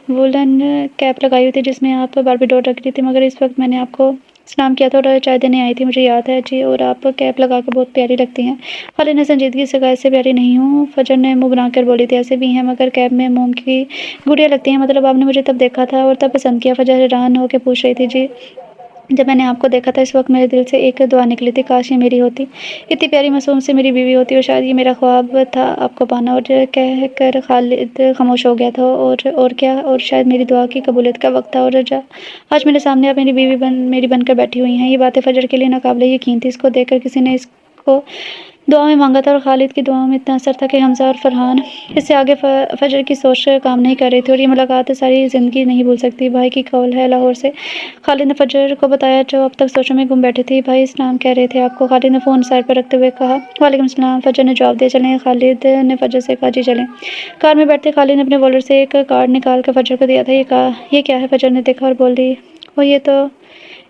Speaker 1: وولن کیپ لگائی ہوئی تھی جس میں آپ باربی ڈول رکھ رہی تھی، مگر اس وقت میں نے آپ کو سلام کیا تھا اور چائے دینے آئی تھی، مجھے یاد ہے۔ جی، اور آپ کیپ لگا کر بہت پیاری لگتی ہیں۔ خالد نے سنجیدگی سے کہا۔ اس سے پیاری نہیں ہوں، فجر نے منہ بنا کر بولی تھی۔ ایسے بھی ہیں، مگر کیپ میں موم کی گڑیاں لگتی ہیں۔ مطلب آپ نے مجھے تب دیکھا تھا اور تب پسند کیا؟ فجر حیران ہو کے پوچھ رہی تھی۔ جی، جب میں نے آپ کو دیکھا تھا اس وقت میرے دل سے ایک دعا نکلی تھی، کاش یہ میری ہوتی، اتنی پیاری معصوم سے میری بیوی ہوتی، اور شاید یہ میرا خواب تھا آپ کو پانا۔ اور کہہ کر خالد خاموش ہو گیا تھا۔ اور کیا؟ اور شاید میری دعا کی قبولیت کا وقت تھا، اور آج میرے سامنے آپ میری بیوی میری بن کر بیٹھی ہوئی ہیں۔ یہ باتیں فجر کے لیے ناقابل یقین تھی۔ اس کو دیکھ کر کسی نے اس کو دعا میں مانگا تھا اور خالد کی دعاؤں میں اتنا اثر تھا کہ حمزہ اور فرحان اس سے آگے فجر کی سوچ کام نہیں کر رہی تھی، اور یہ ملاقات ساری زندگی نہیں بھول سکتی۔ بھائی کی کال ہے لاہور سے، خالد نے فجر کو بتایا جو اب تک سوچوں میں گم بیٹھی تھی۔ بھائی سلام کہہ رہے تھے آپ کو، خالد نے فون سائڈ پر رکھتے ہوئے کہا۔ وعلیکم السلام، فجر نے جواب دیا۔ چلیں؟ خالد نے فجر سے کہا۔ جی چلیں۔ کار میں بیٹھتے خالد نے اپنے والٹ سے ایک کارڈ نکال کر فجر کو دیا تھا۔ یہ کیا ہے؟ فجر نے دیکھا اور بولی، وہ یہ تو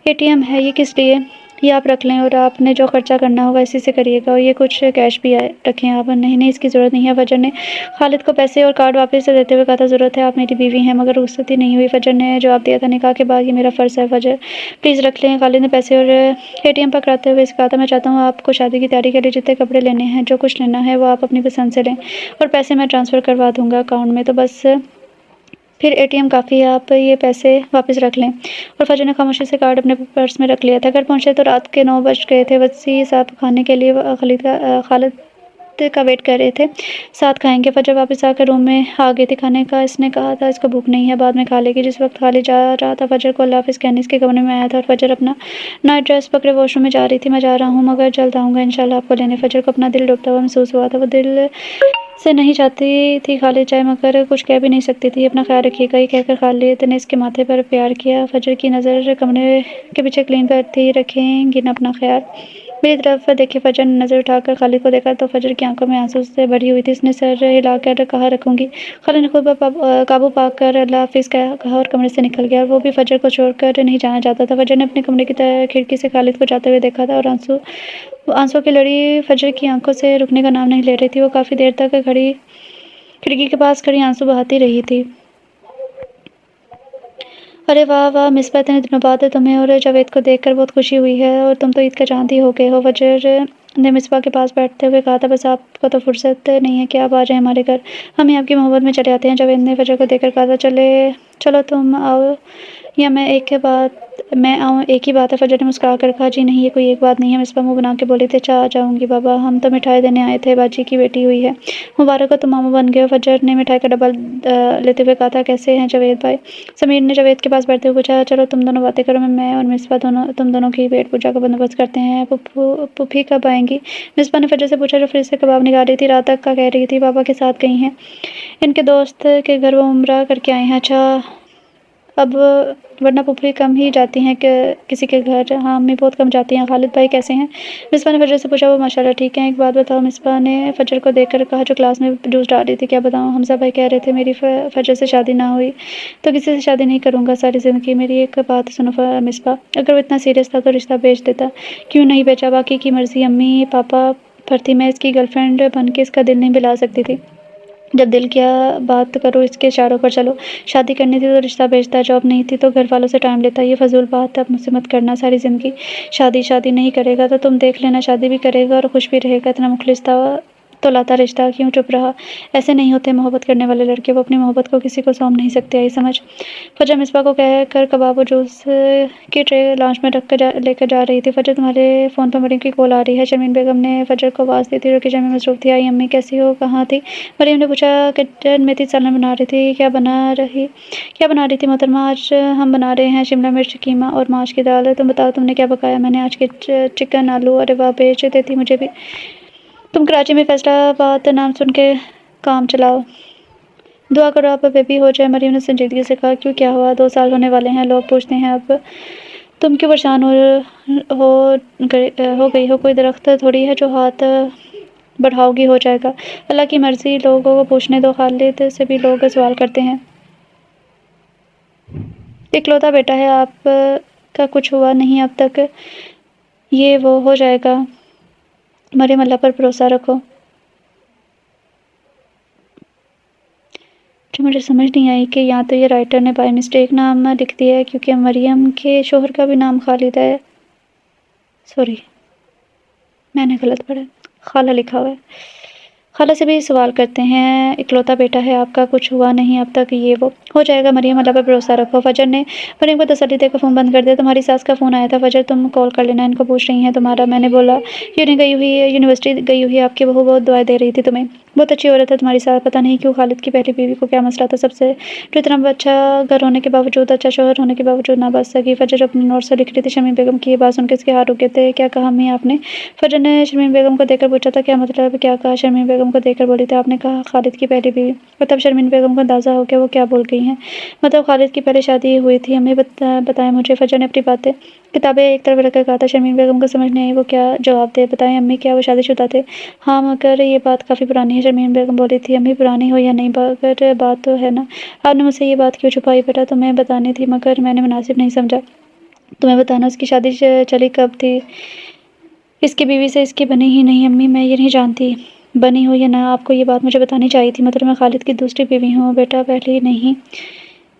Speaker 1: ATM ہے۔ یہ کس لیے؟ یہ آپ رکھ لیں اور آپ نے جو خرچہ کرنا ہوگا اسی سے کریے گا، اور یہ کچھ کیش بھی رکھیں آپ۔ نہیں اس کی ضرورت نہیں ہے، فجر نے خالد کو پیسے اور کارڈ واپس سے دیتے ہوئے کہا تھا۔ ضرورت ہے، آپ میری بیوی ہیں، مگر رخصتی نہیں ہوئی، فجر نے جواب دیا تھا۔ نکاح کے بعد یہ میرا فرض ہے فجر، پلیز رکھ لیں۔ خالد نے پیسے اور ATM پکڑاتے ہوئے کہا تھا۔ میں چاہتا ہوں آپ کو شادی کی تیاری کے لیے جتنے کپڑے لینے ہیں، جو کچھ لینا ہے وہ آپ اپنی پسند سے لیں، اور پیسے میں ٹرانسفر کروا دوں گا اکاؤنٹ میں، تو بس پھر ATM کافی ہے، آپ یہ پیسے واپس رکھ لیں۔ اور فجر نے خاموشی سے کارڈ اپنے پرس میں رکھ لیا تھا۔ گھر پہنچے تو رات کے 9 بج گئے تھے۔ وسیع صاحب کھانے کے لیے خالد کا ویٹ کر رہے تھے، ساتھ کھائیں گے۔ فجر واپس آ کر روم میں آ گئی تھی کھانے کا۔ اس نے کہا تھا اس کو بھوک نہیں ہے، بعد میں کھا لے گی۔ جس وقت خالد جا رہا تھا فجر کو اللہ حافظ کہنے اس کے کمرے میں آیا تھا، اور فجر اپنا نائٹ ڈریس پکڑے واش روم میں جا رہی تھی۔ میں جا رہا ہوں مگر جلد آؤں گا انشاءاللہ آپ کو لینے۔ فجر کو اپنا دل ڈوبتا ہوا محسوس ہوا تھا۔ وہ دل سے نہیں چاہتی تھی خالد جائے مگر کچھ کہہ بھی نہیں سکتی تھی۔ اپنا خیال رکھیے گا، یہ کہہ کر خالد نے اس کے ماتھے پر پیار کیا۔ فجر کی نظر کمرے کے پیچھے کلین پر تھی، رکھیں گی نا اپنا خیال؟ میری طرف دیکھے۔ فجر نے نظر اٹھا کر خالد کو دیکھا تو فجر کی آنکھوں میں آنسو سے بھری ہوئی تھی۔ اس نے سر ہلا کر کہا رکھوں گی۔ خالد نے خود قابو پا کر اللہ حافظ کہا اور کمرے سے نکل گیا۔ وہ بھی فجر کو چھوڑ کر نہیں جانا چاہتا تھا۔ فجر نے اپنے کمرے کی کھڑکی سے خالد کو جاتے ہوئے دیکھا تھا، اور آنسوں کی لڑی فجر کی آنکھوں سے رکنے کا نام نہیں لے رہی تھی۔ وہ کافی دیر تک کھڑکی کے پاس کھڑی آنسو بہاتی رہی تھی۔ ارے واہ واہ مصباح، اتنے دنوں بعد تمہیں اور جاوید کو دیکھ کر بہت خوشی ہوئی ہے، اور تم تو عید کا چاند ہی ہو گئے ہو۔ فجر نے مصباح کے پاس بیٹھتے ہوئے کہا تھا بس آپ کو تو فرصت نہیں ہے کہ آپ آ جائیں ہمارے گھر، ہم ہی آپ کی محبت میں چلے آتے ہیں۔ جاوید نے فجر کو دیکھ کر کہا تھا چلو تم آؤ یا میں آؤں، ایک ہی بات ہے۔ فجر نے مسکرا کر کہا جی نہیں، یہ کوئی ایک بات نہیں ہے۔ مصباح منہ بنا کے بولی تھی اچھا آ جاؤں گی بابا، ہم تو مٹھائی دینے آئے تھے، باجی کی بیٹی ہوئی ہے، مبارک ہو تم ماموں بن گئے ہو۔ فجر نے مٹھائی کا ڈبہ لیتے ہوئے کہا تھا کیسے ہیں جاوید بھائی؟ سمیر نے جاوید کے پاس بیٹھتے ہوئے پوچھا چلو تم دونوں باتیں کرو، میں اور مصباح تم دونوں کی پیٹ پوجا کا بندوبست کرتے ہیں۔ پھوپھی کب آئیں گی؟ مصباح نے فجر سے پوچھا جو فریج سے کباب نکال رہی تھی۔ رات تک کا کہہ رہی تھی، بابا کے ساتھ گئی ہیں ان کے دوست کے گھر، وہ عمرہ کر کے آئے ہیں۔ اچھا اب ورنہ پھوپھی کم ہی جاتی ہیں کہ کسی کے گھر؟ ہاں امی بہت کم جاتی ہیں۔ خالد بھائی کیسے ہیں؟ مصباح نے فجر سے پوچھا۔ وہ ماشاءاللہ ٹھیک ہیں۔ ایک بات بتاؤ، مصباح نے فجر کو دیکھ کر کہا جو کلاس میں جوس ڈال رہی تھی۔ کیا بتاؤں؟ حمزہ بھائی کہہ رہے تھے میری فجر سے شادی نہ ہوئی تو کسی سے شادی نہیں کروں گا ساری زندگی۔ میری ایک بات سنو مصباح، اگر وہ اتنا سیریس تھا تو رشتہ بھیج دیتا، کیوں نہیں بھیجا؟ باقی کی مرضی، امی پاپا پر تھی، میں اس کی گرل فرینڈ بن کے اس کا دل نہیں بہلا سکتی تھی۔ جب دل کیا بات کرو اس کے اشاروں پر چلو۔ شادی کرنی تھی تو رشتہ بھیجتا، جاب نہیں تھی تو گھر والوں سے ٹائم لیتا۔ یہ فضول بات اب مجھ سے مت کرنا، ساری زندگی شادی نہیں کرے گا تو تم دیکھ لینا، شادی بھی کرے گا اور خوش بھی رہے گا۔ اتنا مخلص تھا تو لاتا رشتہ، کیوں چپ رہا؟ ایسے نہیں ہوتے محبت کرنے والے لڑکے، وہ اپنی محبت کو کسی کو سونپ نہیں سکتے، آئی سمجھ؟ فجر مصباح کو کہہ کر کباب و جوس کی ٹرے لانچ میں رکھ کر لے کر جا رہی تھی۔ فجر تمہارے فون پر مریم کی کال آ رہی ہے۔ شرمین بیگم نے فجر کو آواز دی تھی جو کچن میں مصروف تھی۔ آئی امی کیسی ہو، کہاں تھی؟ مریم نے پوچھا۔ کچن میں تھی، سالن بنا رہی تھی۔ کیا بنا رہی تھی محترمہ؟ آج ہم بنا رہے ہیں شملہ مرچ قیمہ اور ماش کی دال۔ تم بتاؤ تم نے کیا پکایا؟ میں نے آج چکن آلو۔ ارے واہ، بھیج دیتی مجھے بھی، تم کراچی میں فیصلہ آباد نام سن کے کام چلاؤ۔ دعا کرو اب بیبی ہو جائے۔ مریم نے سنجیدگی سے کہا کیوں، کیا ہوا؟ 2 سال ہونے والے ہیں، لوگ پوچھتے ہیں اب تم کیوں پریشان ہو گئی ہو؟ کوئی درخت تھوڑی ہے جو ہاتھ بڑھاؤ گی ہو جائے گا، اللہ کی مرضی، لوگوں کو پوچھنے دو۔ خالد سے بھی لوگ سوال کرتے ہیں، اکلوتا بیٹا ہے آپ کا، کچھ ہوا نہیں اب تک، یہ وہ ہو جائے گا۔ مریم اللہ پر بھروسہ رکھو۔ جو مجھے سمجھ نہیں آئی کہ یا تو یہ رائٹر نے بائی مسٹیک نام لکھ دیا ہے کیونکہ مریم کے شوہر کا بھی نام خالد ہے، سوری میں نے غلط پڑھا، خالہ لکھا ہوا ہے۔ خالہ سے بھی سوال کرتے ہیں، اکلوتا بیٹا ہے آپ کا، کچھ ہوا نہیں اب تک، یہ وہ ہو جائے گا۔ مریم اللہ پر بھروسہ رکھو۔ فجر نے مریم کو تسلی دے کر فون بند کر دیا۔ تمہاری ساس کا فون آیا تھا فجر، تم کال کر لینا، ان کو پوچھ رہی ہیں تمہارا۔ میں نے بولا یونیورسٹی گئی ہوئی ہے آپ کی بہو، بہت دعائیں دے رہی تھی تمہیں، بہت اچھی عورت ہے تمہاری ساس۔ پتہ نہیں کیوں خالد کی پہلی بیوی کو کیا مسئلہ تھا سب سے، جو اتنا اچھا گھر ہونے کے باوجود، اچھا شوہر ہونے کے باوجود نہ بچ سکی۔ فجر اپنے نوٹ سے لکھ رہی تھی۔ شرمین بیگم کی یہ بات سن کے اس کے ہاتھ رک گئے تھے۔ کیا کہا امی آپ نے؟ فجر نے شرمین بیگم کو دیکھ کر پوچھا تھا۔ کیا مطلب کیا کہا؟ شرمین بیگم کو دیکھ کر بولی تھی آپ نے کہا خالد کی پہلی بیوی، اور تب شرمین بیگم کو اندازہ ہو گیا وہ کیا بول گئی ہیں، مطلب خالد کی پہلے شادی ہوئی تھی، امی بتائیں مجھے۔ فجر نے اپنی باتیں کتابیں ایک طرف رکھ کر کہا تھا۔ شرمین بیگم کو سمجھ نہیں آئی وہ کیا جواب دے، بتائیں امی کیا وہ شادی شدہ تھے؟ ہاں مگر یہ بات کافی پرانی ہے، شرمین بیگم بولی تھی۔ امی پرانی ہو یا نہیں مگر بات تو ہے نا، آپ نے مجھ سے یہ بات کیوں چھپائی؟ بیٹا تمہیں بتانی تھی مگر میں نے مناسب نہیں سمجھا تمہیں بتانا۔ اس کی شادی چلی کب تھی؟ اس کی بیوی سے اس کی بنی ہی نہیں امی، میں یہ نہیں جانتی بنی ہو یا نہ، آپ کو یہ بات مجھے بتانی چاہیے تھی، مطلب میں خالد کی دوسری بیوی ہوں۔ بیٹا پہلی نہیں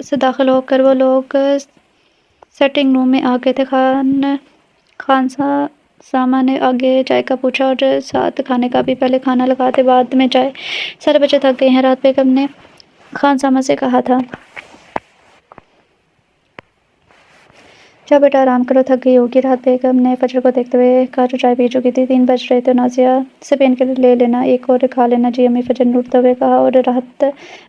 Speaker 1: سے داخل ہو کر وہ لوگ سیٹنگ روم میں آ گئے تھے۔ خان سامہ نے آگے چائے کا پوچھا اور ساتھ کھانے کا بھی۔ پہلے کھانا لگاتے بعد میں چائے، سارے بچے تھک گئے ہیں۔ رات بیگم نے خان سامہ سے کہا تھا، جاؤ بیٹا آرام کرو، تھک گئی ہوگی۔ رات بیگم نے فجر کو دیکھتے ہوئے کہا جو چائے پی چکی تھی۔ 3 بج رہے تھے، نازیہ سے پین کلر لے لینا، ایک اور کھا لینا جی امی، فجر نے اٹھتے ہوئے کہا اور راحت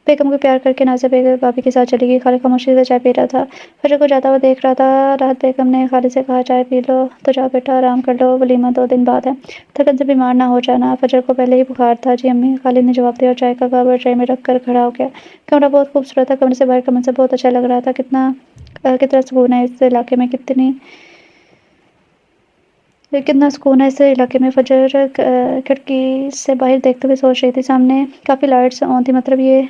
Speaker 1: بیگم کو پیار کر کے نازیہ بھابی کے ساتھ چلی گئی۔ خالد خاموشی سے چائے پی رہا تھا، فجر کو جاتا ہوا دیکھ رہا تھا۔ راحت بیگم نے خالد سے کہا چائے پی لو تو جاؤ بیٹا آرام کر لو، ولیمہ 2 دن بعد ہے، تھکن سے بیمار نہ ہو جانا۔ فجر کو پہلے ہی بخار تھا جی امی، خالد نے جواب دیا اور چائے کا کپ ٹرے میں رکھ کر کھڑا ہو گیا۔ کمرہ بہت خوبصورت تھا، کمرے سے باہر کا منظر بہت اچھا لگ رہا تھا۔ کتنا سکون ہے اس علاقے میں، کتنا سکون ہے اس علاقے میں۔ فجر کھڑکی سے باہر دیکھتے ہوئے سوچ رہی تھی، سامنے کافی لائٹس آن تھی، مطلب یہ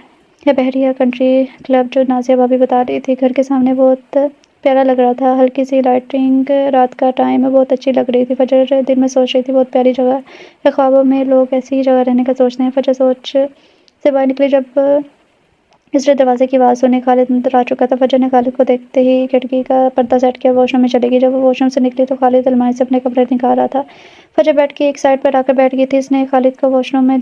Speaker 1: ہے بحریہ کنٹری کلب جو نازیہ بھابی بتا رہی تھی۔ گھر کے سامنے بہت پیارا لگ رہا تھا، ہلکی سی لائٹنگ رات کا ٹائم بہت اچھی لگ رہی تھی۔ فجر دل میں سوچ رہی تھی بہت پیاری جگہ ہے، خوابوں میں لوگ ایسی ہی جگہ رہنے کا سوچتے ہیں۔ فجر سوچ سے باہر نکلی جب اس نے دروازے کی آواز سنی، خالد اندر آ چکا تھا۔ فجر نے خالد کو دیکھتے ہی کھڑکی کا پردہ سیٹ کیا، واش روم میں چلے گئی۔ جب وہ واش روم سے نکلی تو خالد الماری سے اپنے کپڑے نکال رہا تھا۔ فجر بیٹھ کے ایک سائڈ پر آ کر بیٹھ گئی تھی، اس نے خالد کو واش روم میں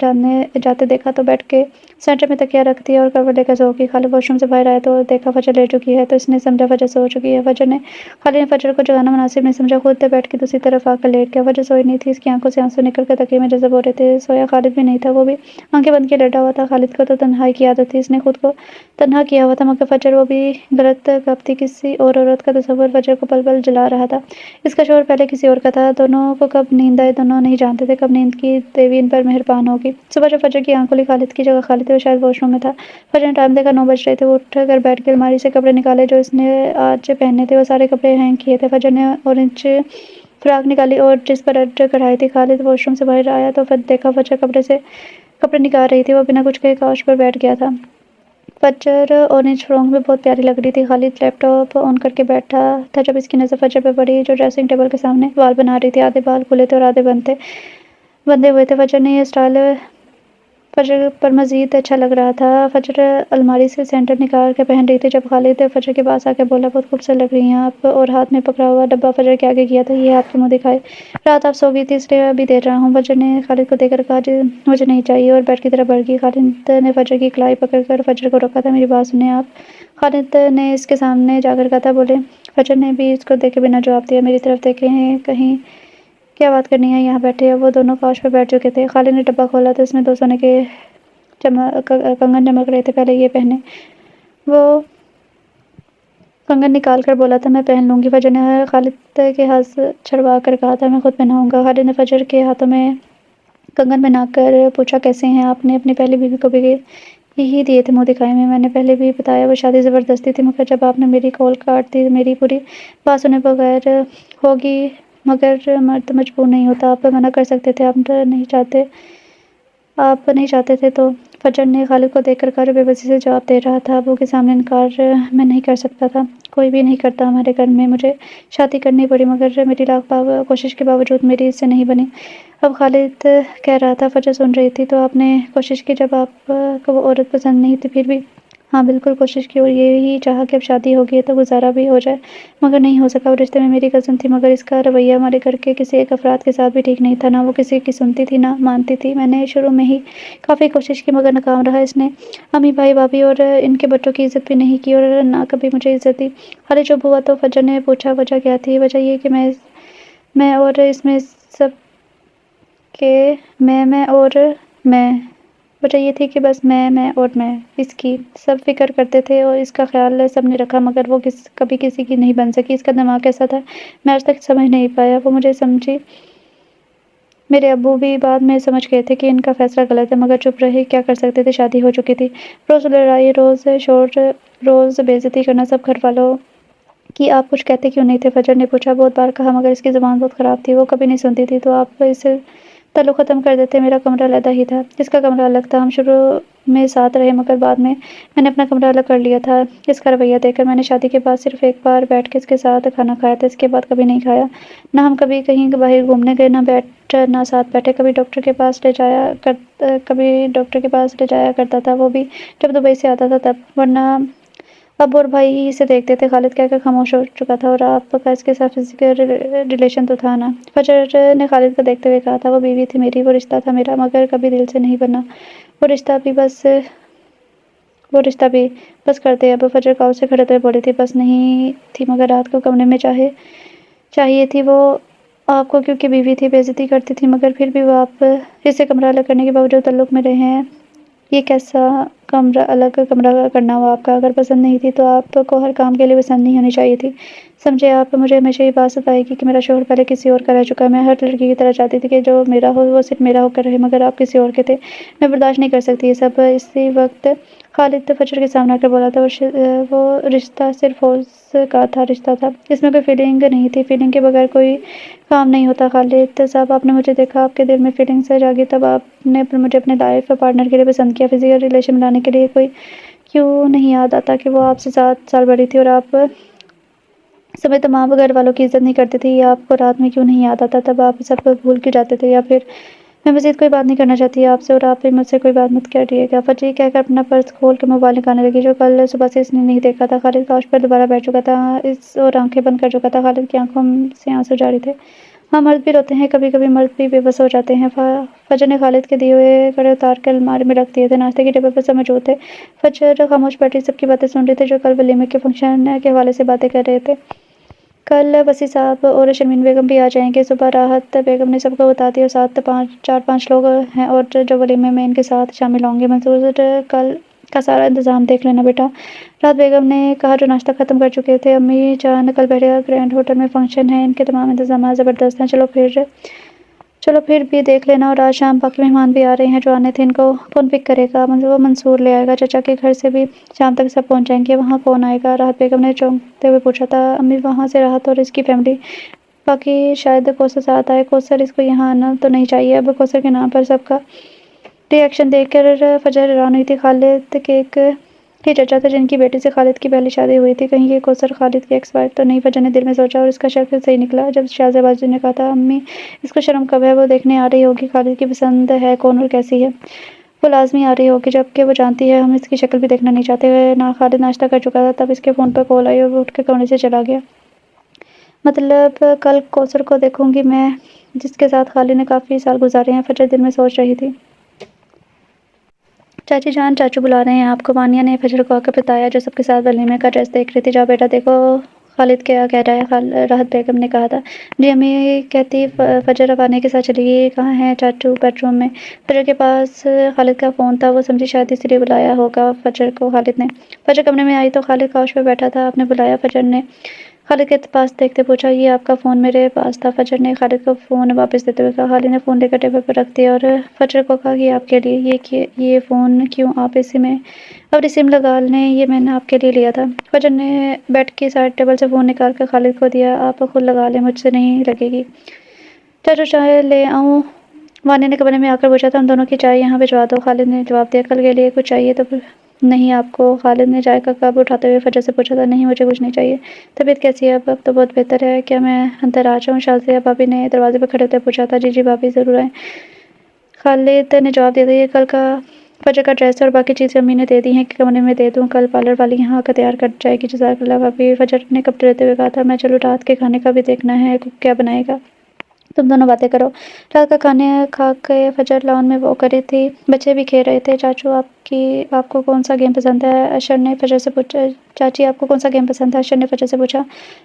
Speaker 1: جاتے دیکھا تو بیٹھ کے سینٹر میں تکیہ رکھ دیا اور کروٹ لے کر سو گئی۔ خالد واش روم سے باہر آیا تو دیکھا فجر لیٹ چکی ہے تو اس نے سمجھا فجر سو چکی ہے۔ خالد نے فجر کو جگانا مناسب نہیں سمجھا، خود بیٹھ کے دوسری طرف آ کر لیٹ گیا۔ فجر سوئی نہیں تھی، اس کی آنکھوں سے آنسو نکل کر تکیے میں جذب ہو رہے تھے۔ سویا خالد بھی نہیں تھا، وہ بھی آنکھیں بند کیے لیٹا ہوا تھا۔ خالد کو تو تنہائی کی عادت تھی، اس نے خود کو تنہا کیا ہوا تھا، مگر فجر وہ بھی غلط کب تھی، کسی اور عورت کا تصور فجر کو پل پل جلا رہا تھا۔ اس کا شوہر پہلے کسی اور کا تھا، دونوں کو کب نیند آئے دونوں نہیں جانتے تھے، کب نیند کی دیوی ان پر مہربان ہوگی۔ صبح جب فجر کی آنکھ کھلی خالد کی جگہ خالی تھی، وہ شاید واش روم میں تھا۔ فجر نے ٹائم دیکھا، 9 بج رہے تھے۔ وہ اٹھ کر بیٹھ کے الماری سے کپڑے نکالے جو اس نے آج پہننے تھے، وہ سارے کپڑے ہینگ کیے تھے۔ فجر نے اورنج فراک نکالی اور جس پر ریڈ کڑھائی تھی۔ خالد واش روم سے باہر آیا تو دیکھا فجر کپڑے نکال رہی تھی، وہ بنا کچھ کہے کاؤچ پر بیٹھ گیا تھا۔ فجر اورنج فراک میں بہت پیاری لگ رہی تھی۔ خالد لیپ ٹاپ آن کر کے بیٹھا تھا جب اس کی نظر فجر پہ پڑی جو ڈریسنگ ٹیبل کے سامنے بال بنا رہی تھی، آدھے بال کھلے تھے اور آدھے بندے ہوئے تھے۔ فجر نے یہ اسٹائل فجر پر مزید اچھا لگ رہا تھا۔ فجر الماری سے سینڈل نکال کے پہن رہی تھی جب خالد فجر کے پاس آ کے بولا، بہت خوبصورت لگ رہی ہیں آپ، اور ہاتھ میں پکڑا ہوا ڈبہ فجر کے آگے کیا تھا، یہ آپ کے منہ دکھائے، رات آپ سو گئی تھی اس لیے ابھی دے رہا ہوں۔ فجر نے خالد کو دیکھ کر کہا، مجھے نہیں چاہیے، اور بیڈ کی طرف بڑھ گئی۔ خالد نے فجر کی کلائی پکڑ کر فجر کو روکا تھا، میری بات سنیں آپ، خالد نے اس کے سامنے جا کر کہا تھا۔ بولے فجر نے بھی اس کو دیکھے بنا جواب دیا، میری طرف دیکھیں کہیں کیا بات کرنی ہے، یہاں بیٹھے۔ اب وہ دونوں کاؤچ پر بیٹھ چکے تھے۔ خالد نے ڈبہ کھولا تو اس میں 2 سونے کے کنگن چمک رہے تھے، پہلے یہ پہنے۔ وہ کنگن نکال کر بولا تھا، میں پہن لوں گی۔ فجر نے خالد کے ہاتھ چھڑوا کر کہا تھا، میں خود پہناؤں گا۔ خالد نے فجر کے ہاتھوں میں کنگن پہنا کر پوچھا، کیسے ہیں آپ نے اپنی پہلی بیوی کو بھی یہی دیے تھے منہ دکھائی میں نے پہلے بھی بتایا وہ شادی زبردستی تھی، مگر جب آپ نے میری کال کاٹ دی، میری پوری بات سنے بغیر ہوگی، مگر مرد مجبور نہیں ہوتا، آپ منع کر سکتے تھے، آپ نہیں چاہتے تھے تو۔ فجر نے خالد کو دیکھ کر کہا جو بے بسی سے جواب دے رہا تھا، ابو کے سامنے انکار میں نہیں کر سکتا تھا، کوئی بھی نہیں کرتا ہمارے گھر میں، مجھے شادی کرنی پڑی، مگر میری لاکھ کوشش کے باوجود میری اس سے نہیں بنی۔ اب خالد کہہ رہا تھا، فجر سن رہی تھی، تو آپ نے کوشش کی جب آپ کو وہ عورت پسند نہیں تھی، پھر بھی؟ ہاں بالکل کوشش کی، اور یہی چاہا کہ اب شادی ہو گئی ہے تو گزارا بھی ہو جائے، مگر نہیں ہو سکا۔ وہ رشتے میں میری کزن تھی، مگر اس کا رویہ ہمارے گھر کے کسی ایک افراد کے ساتھ بھی ٹھیک نہیں تھا، نہ وہ کسی کی سنتی تھی نہ مانتی تھی۔ میں نے شروع میں ہی کافی کوشش کی مگر ناکام رہا، اس نے امی بھائی بھابھی اور ان کے بچوں کی عزت بھی نہیں کی اور نہ کبھی مجھے عزت دی۔ خالد چپ ہوا تو فجر نے پوچھا، وجہ کیا تھی؟ وجہ یہ کہ میں اور اس میں سب کے میں اور میں وجہ یہ تھی کہ بس میں اور میں اس کی سب فکر کرتے تھے اور اس کا خیال سب نے رکھا، مگر وہ کبھی کسی کی نہیں بن سکی۔ اس کا دماغ کیسا تھا میں آج تک سمجھ نہیں پایا، وہ مجھے سمجھی، میرے ابو بھی بعد میں سمجھ گئے تھے کہ ان کا فیصلہ غلط ہے، مگر چپ رہے، کیا کر سکتے تھے، شادی ہو چکی تھی۔ روز لڑائی، روز شور، روز بے عزتی کرنا، سب گھر والوں کی۔ آپ کچھ کہتے کیوں نہیں تھے؟ فجر نے پوچھا۔ بہت بار کہا مگر اس کی زبان بہت خراب تھی، وہ کبھی نہیں سنتی تھی، تو آپ اس تعلق ختم کر دیتے۔ میرا کمرہ علیحدہ ہی تھا، اس کا کمرہ الگ تھا، ہم شروع میں ساتھ رہے مگر بعد میں نے اپنا کمرہ الگ کر لیا تھا۔ اس کا رویہ دیکھ کر میں نے شادی کے بعد صرف ایک بار بیٹھ کے اس کے ساتھ کھانا کھایا تھا، اس کے بعد کبھی نہیں کھایا، نہ ہم کبھی کہیں باہر گھومنے گئے، نہ ساتھ بیٹھے، کبھی ڈاکٹر کے پاس لے جایا کرتا تھا، وہ بھی جب دبئی سے آتا تھا تب، ورنہ ابو اور بھائی ہی اسے دیکھتے تھے۔ خالد کہہ کر خاموش ہو چکا تھا، اور آپ کا اس کے ساتھ فزیکل ریلیشن تو تھا نا؟ فجر نے خالد کو دیکھتے ہوئے کہا تھا۔ وہ بیوی تھی میری، وہ رشتہ تھا میرا، مگر کبھی دل سے نہیں بنا۔ وہ رشتہ بھی بس کر دے اب۔ فجر کاؤ سے کھڑے ہوئے بولی تھی۔ بس نہیں تھی، مگر رات کو کمرے میں چاہیے تھی وہ آپ کو، کیونکہ بیوی تھی، بے عزتی کرتی تھی، مگر پھر بھی وہ آپ اس سے کمرہ الگ کرنے کے باوجود تعلق میں رہے ہیں۔ یہ کیسا الگ کمرہ کرنا ہوا آپ کا؟ اگر پسند نہیں تھی تو آپ کو ہر کام کے لیے پسند نہیں ہونی چاہیے تھی، سمجھے آپ؟ مجھے ہمیشہ یہ بات ستائے گی کہ میرا شوہر پہلے کسی اور کا رہ چکا ہے۔ میں ہر لڑکی کی طرح چاہتی تھی کہ جو میرا ہو وہ صرف میرا ہو کر رہے، مگر آپ کسی اور کے تھے۔ میں برداشت نہیں کر سکتی یہ سب۔ اسی وقت خالد فجر کے سامنے آ کر بولا تھا، وہ رشتہ صرف فورس کا تھا، رشتہ تھا، اس میں کوئی فیلنگ نہیں تھی۔ فیلنگ کے بغیر کوئی کام نہیں ہوتا خالد صاحب۔ آپ نے مجھے دیکھا، آپ کے دل میں فیلنگز جاگی، تب آپ نے مجھے اپنے لائف پارٹنر کے لیے پسند کیا۔ فزیکل ریلیشن بنانے کے لیے کوئی کیوں نہیں یاد آتا کہ وہ آپ سے 7 سال بڑی تھی اور آپ سمیت تمام گھر والوں کی عزت نہیں کرتی تھی؟ یا آپ کو رات میں کیوں نہیں یاد آتا؟ تب آپ سب کو بھول کیوں جاتے تھے؟ یا پھر میں مزید کوئی بات نہیں کرنا چاہتی آپ سے، اور آپ بھی مجھ سے کوئی بات مت کریے گا۔ فجر کہہ کر اپنا پرس کھول کے موبائل نکالنے لگی، جو کل صبح سے اس نے نہیں دیکھا تھا۔ خالد کاؤچ پر دوبارہ بیٹھ چکا تھا اور آنکھیں بند کر چکا تھا۔ خالد کی آنکھوں سے آنسو جاری تھے۔ ہاں، مرد بھی روتے ہیں، کبھی کبھی مرد بھی بے بس ہو جاتے ہیں۔ فجر نے خالد کے دیے ہوئے کڑے اتار کے الماری میں رکھ دیے تھے۔ ناشتے کی ٹیبل پر سب موجود تھے۔ فجر خاموش بیٹھی سب کی باتیں سن رہی تھی، جو کل ولیمے کے فنکشن کے حوالے سے باتیں کر رہے تھے۔ کل وسیع صاحب اور شرمین بیگم بھی آ جائیں گے۔ صبح راحت بیگم نے سب کو بتا دیا، اور ساتھ 4-5 لوگ ہیں اور جو ولیمے میں ان کے ساتھ شامل ہوں گے۔ منظور کل کا سارا انتظام دیکھ لینا بیٹا، راحت بیگم نے کہا، جو ناشتہ ختم کر چکے تھے۔ امی جان، کل بحریہ گرینڈ ہوٹل میں فنکشن ہے، ان کے تمام انتظامات زبردست ہیں۔ چلو پھر بھی دیکھ لینا، اور آج شام باقی مہمان بھی آ رہے ہیں جو آنے تھے، ان کو کون پک کرے گا؟ وہ منصور لے آئے گا، چچا کے گھر سے بھی شام تک سب پہنچ جائیں گے۔ وہاں کون آئے گا؟ راحت بیگم نے چونکتے ہوئے پوچھا تھا۔ امی، وہاں سے راحت اور اس کی فیملی، باقی شاید کوثر ساتھ آئے۔ کوثر، اس کو یہاں آنا تو نہیں چاہیے اب؟ کوثر کے نام پر سب کا ری ایکشن دیکھ کر فجر حیران ہوئی تھی۔ خالد کے ایک ہی چچا تھے جن کی بیٹی سے خالد کی پہلی شادی ہوئی تھی، کہیں یہ کوثر خالد کی ایکس وائف تو نہیں؟ فجر نے دل میں سوچا، اور اس کا شک صحیح نکلا جب شازیہ بازی نے کہا تھا، امی اس کو شرم کب ہے؟ وہ دیکھنے آ رہی ہوگی خالد کی پسند ہے کون اور کیسی ہے؟ وہ لازمی آ رہی ہوگی، جبکہ وہ جانتی ہے ہم اس کی شکل بھی دیکھنا نہیں چاہتے نا۔ خالد ناشتہ کر چکا تھا، تب اس کے فون پر کال آئی اور وہ اٹھ کے کمرے سے چلا گیا۔ مطلب کل کوثر کو دیکھوں گی میں، جس کے ساتھ خالد نے کافی سال گزارے ہیں، فجر دل میں سوچ رہی تھی۔ چاچی جان، چاچو بلا رہے ہیں آپ کو، وانیہ نے فجر کو آ کر بتایا، جو سب کے ساتھ ولیمے کا ڈریس دیکھ رہی تھی۔ جاؤ بیٹا دیکھو خالد کیا کہہ رہا ہے، راحت بیگم نے کہا تھا۔ جی امی کہتی فجر اب آنے کے ساتھ چلی گئی۔ کہاں ہے چاچو؟ بیڈ روم میں۔ فجر کے پاس خالد کا فون تھا، وہ سمجھی شاید اس لیے بلایا ہوگا فجر کو خالد نے۔ فجر کمرے میں آئی تو خالد کاؤچ پر بیٹھا تھا۔ آپ نے بلایا؟ فجر نے خالد کے پاس دیکھتے پوچھا۔ یہ آپ کا فون میرے پاس تھا، فجر نے خالد کو فون واپس دیتے ہوئے کہا۔ خالد نے فون لے کر ٹیبل پر رکھ دیا اور فجر کو کہا، یہ آپ کے لیے۔ یہ فون کیوں؟ آپ اسی میں اپنی سم لگا لیں، یہ میں نے آپ کے لیے لیا تھا۔ فجر نے بیڈ کی سائڈ ٹیبل سے فون نکال کر خالد کو دیا۔ آپ خود لگا لیں، مجھ سے نہیں لگے گی۔ چاچو چائے لے آؤں؟ وانیہ نے کمرے میں آ کر پوچھا تھا۔ ہم دونوں کی چائے یہاں بھجوا دو، خالد نے جواب دیا۔ کل کے لیے کچھ چاہیے تو نہیں آپ کو؟ خالد نے چائے کا کپ اٹھاتے ہوئے فجر سے پوچھا تھا۔ نہیں، مجھے کچھ نہیں چاہیے۔ طبیعت کیسی ہے اب تو بہت بہتر ہے، کیا میں اندر آ جاؤں؟ شازیہ بھابی نے دروازے پر کھڑے ہوتے پوچھا تھا۔ جی بھابی ضرور آئیں، خالد نے جواب دیا تھا۔ یہ کل کا فجر کا ڈریس اور باقی چیزیں امی نے دے دی ہیں کہ کمرے میں دے دوں، کل پارلر والی یہاں آ کر تیار کر جائے گی۔ جزاک اللہ بھابی، فجر نے کپڑے لیتے ہوئے کہا تھا۔ میں چلوں، رات کے کھانے کا بھی دیکھنا ہے، کیا بنائے گا؟ تم دونوں باتیں کرو۔ رات کا کھانے کھا کے فجر لان میں واک کر رہی تھی، بچے بھی کھیل رہے تھے۔ چاچو آپ کو کون سا گیم پسند ہے؟ اشر نے فجر سے پوچھا۔ چاچی آپ کو کون سا گیم پسند ہے؟ اشر نے فجر سے پوچھا۔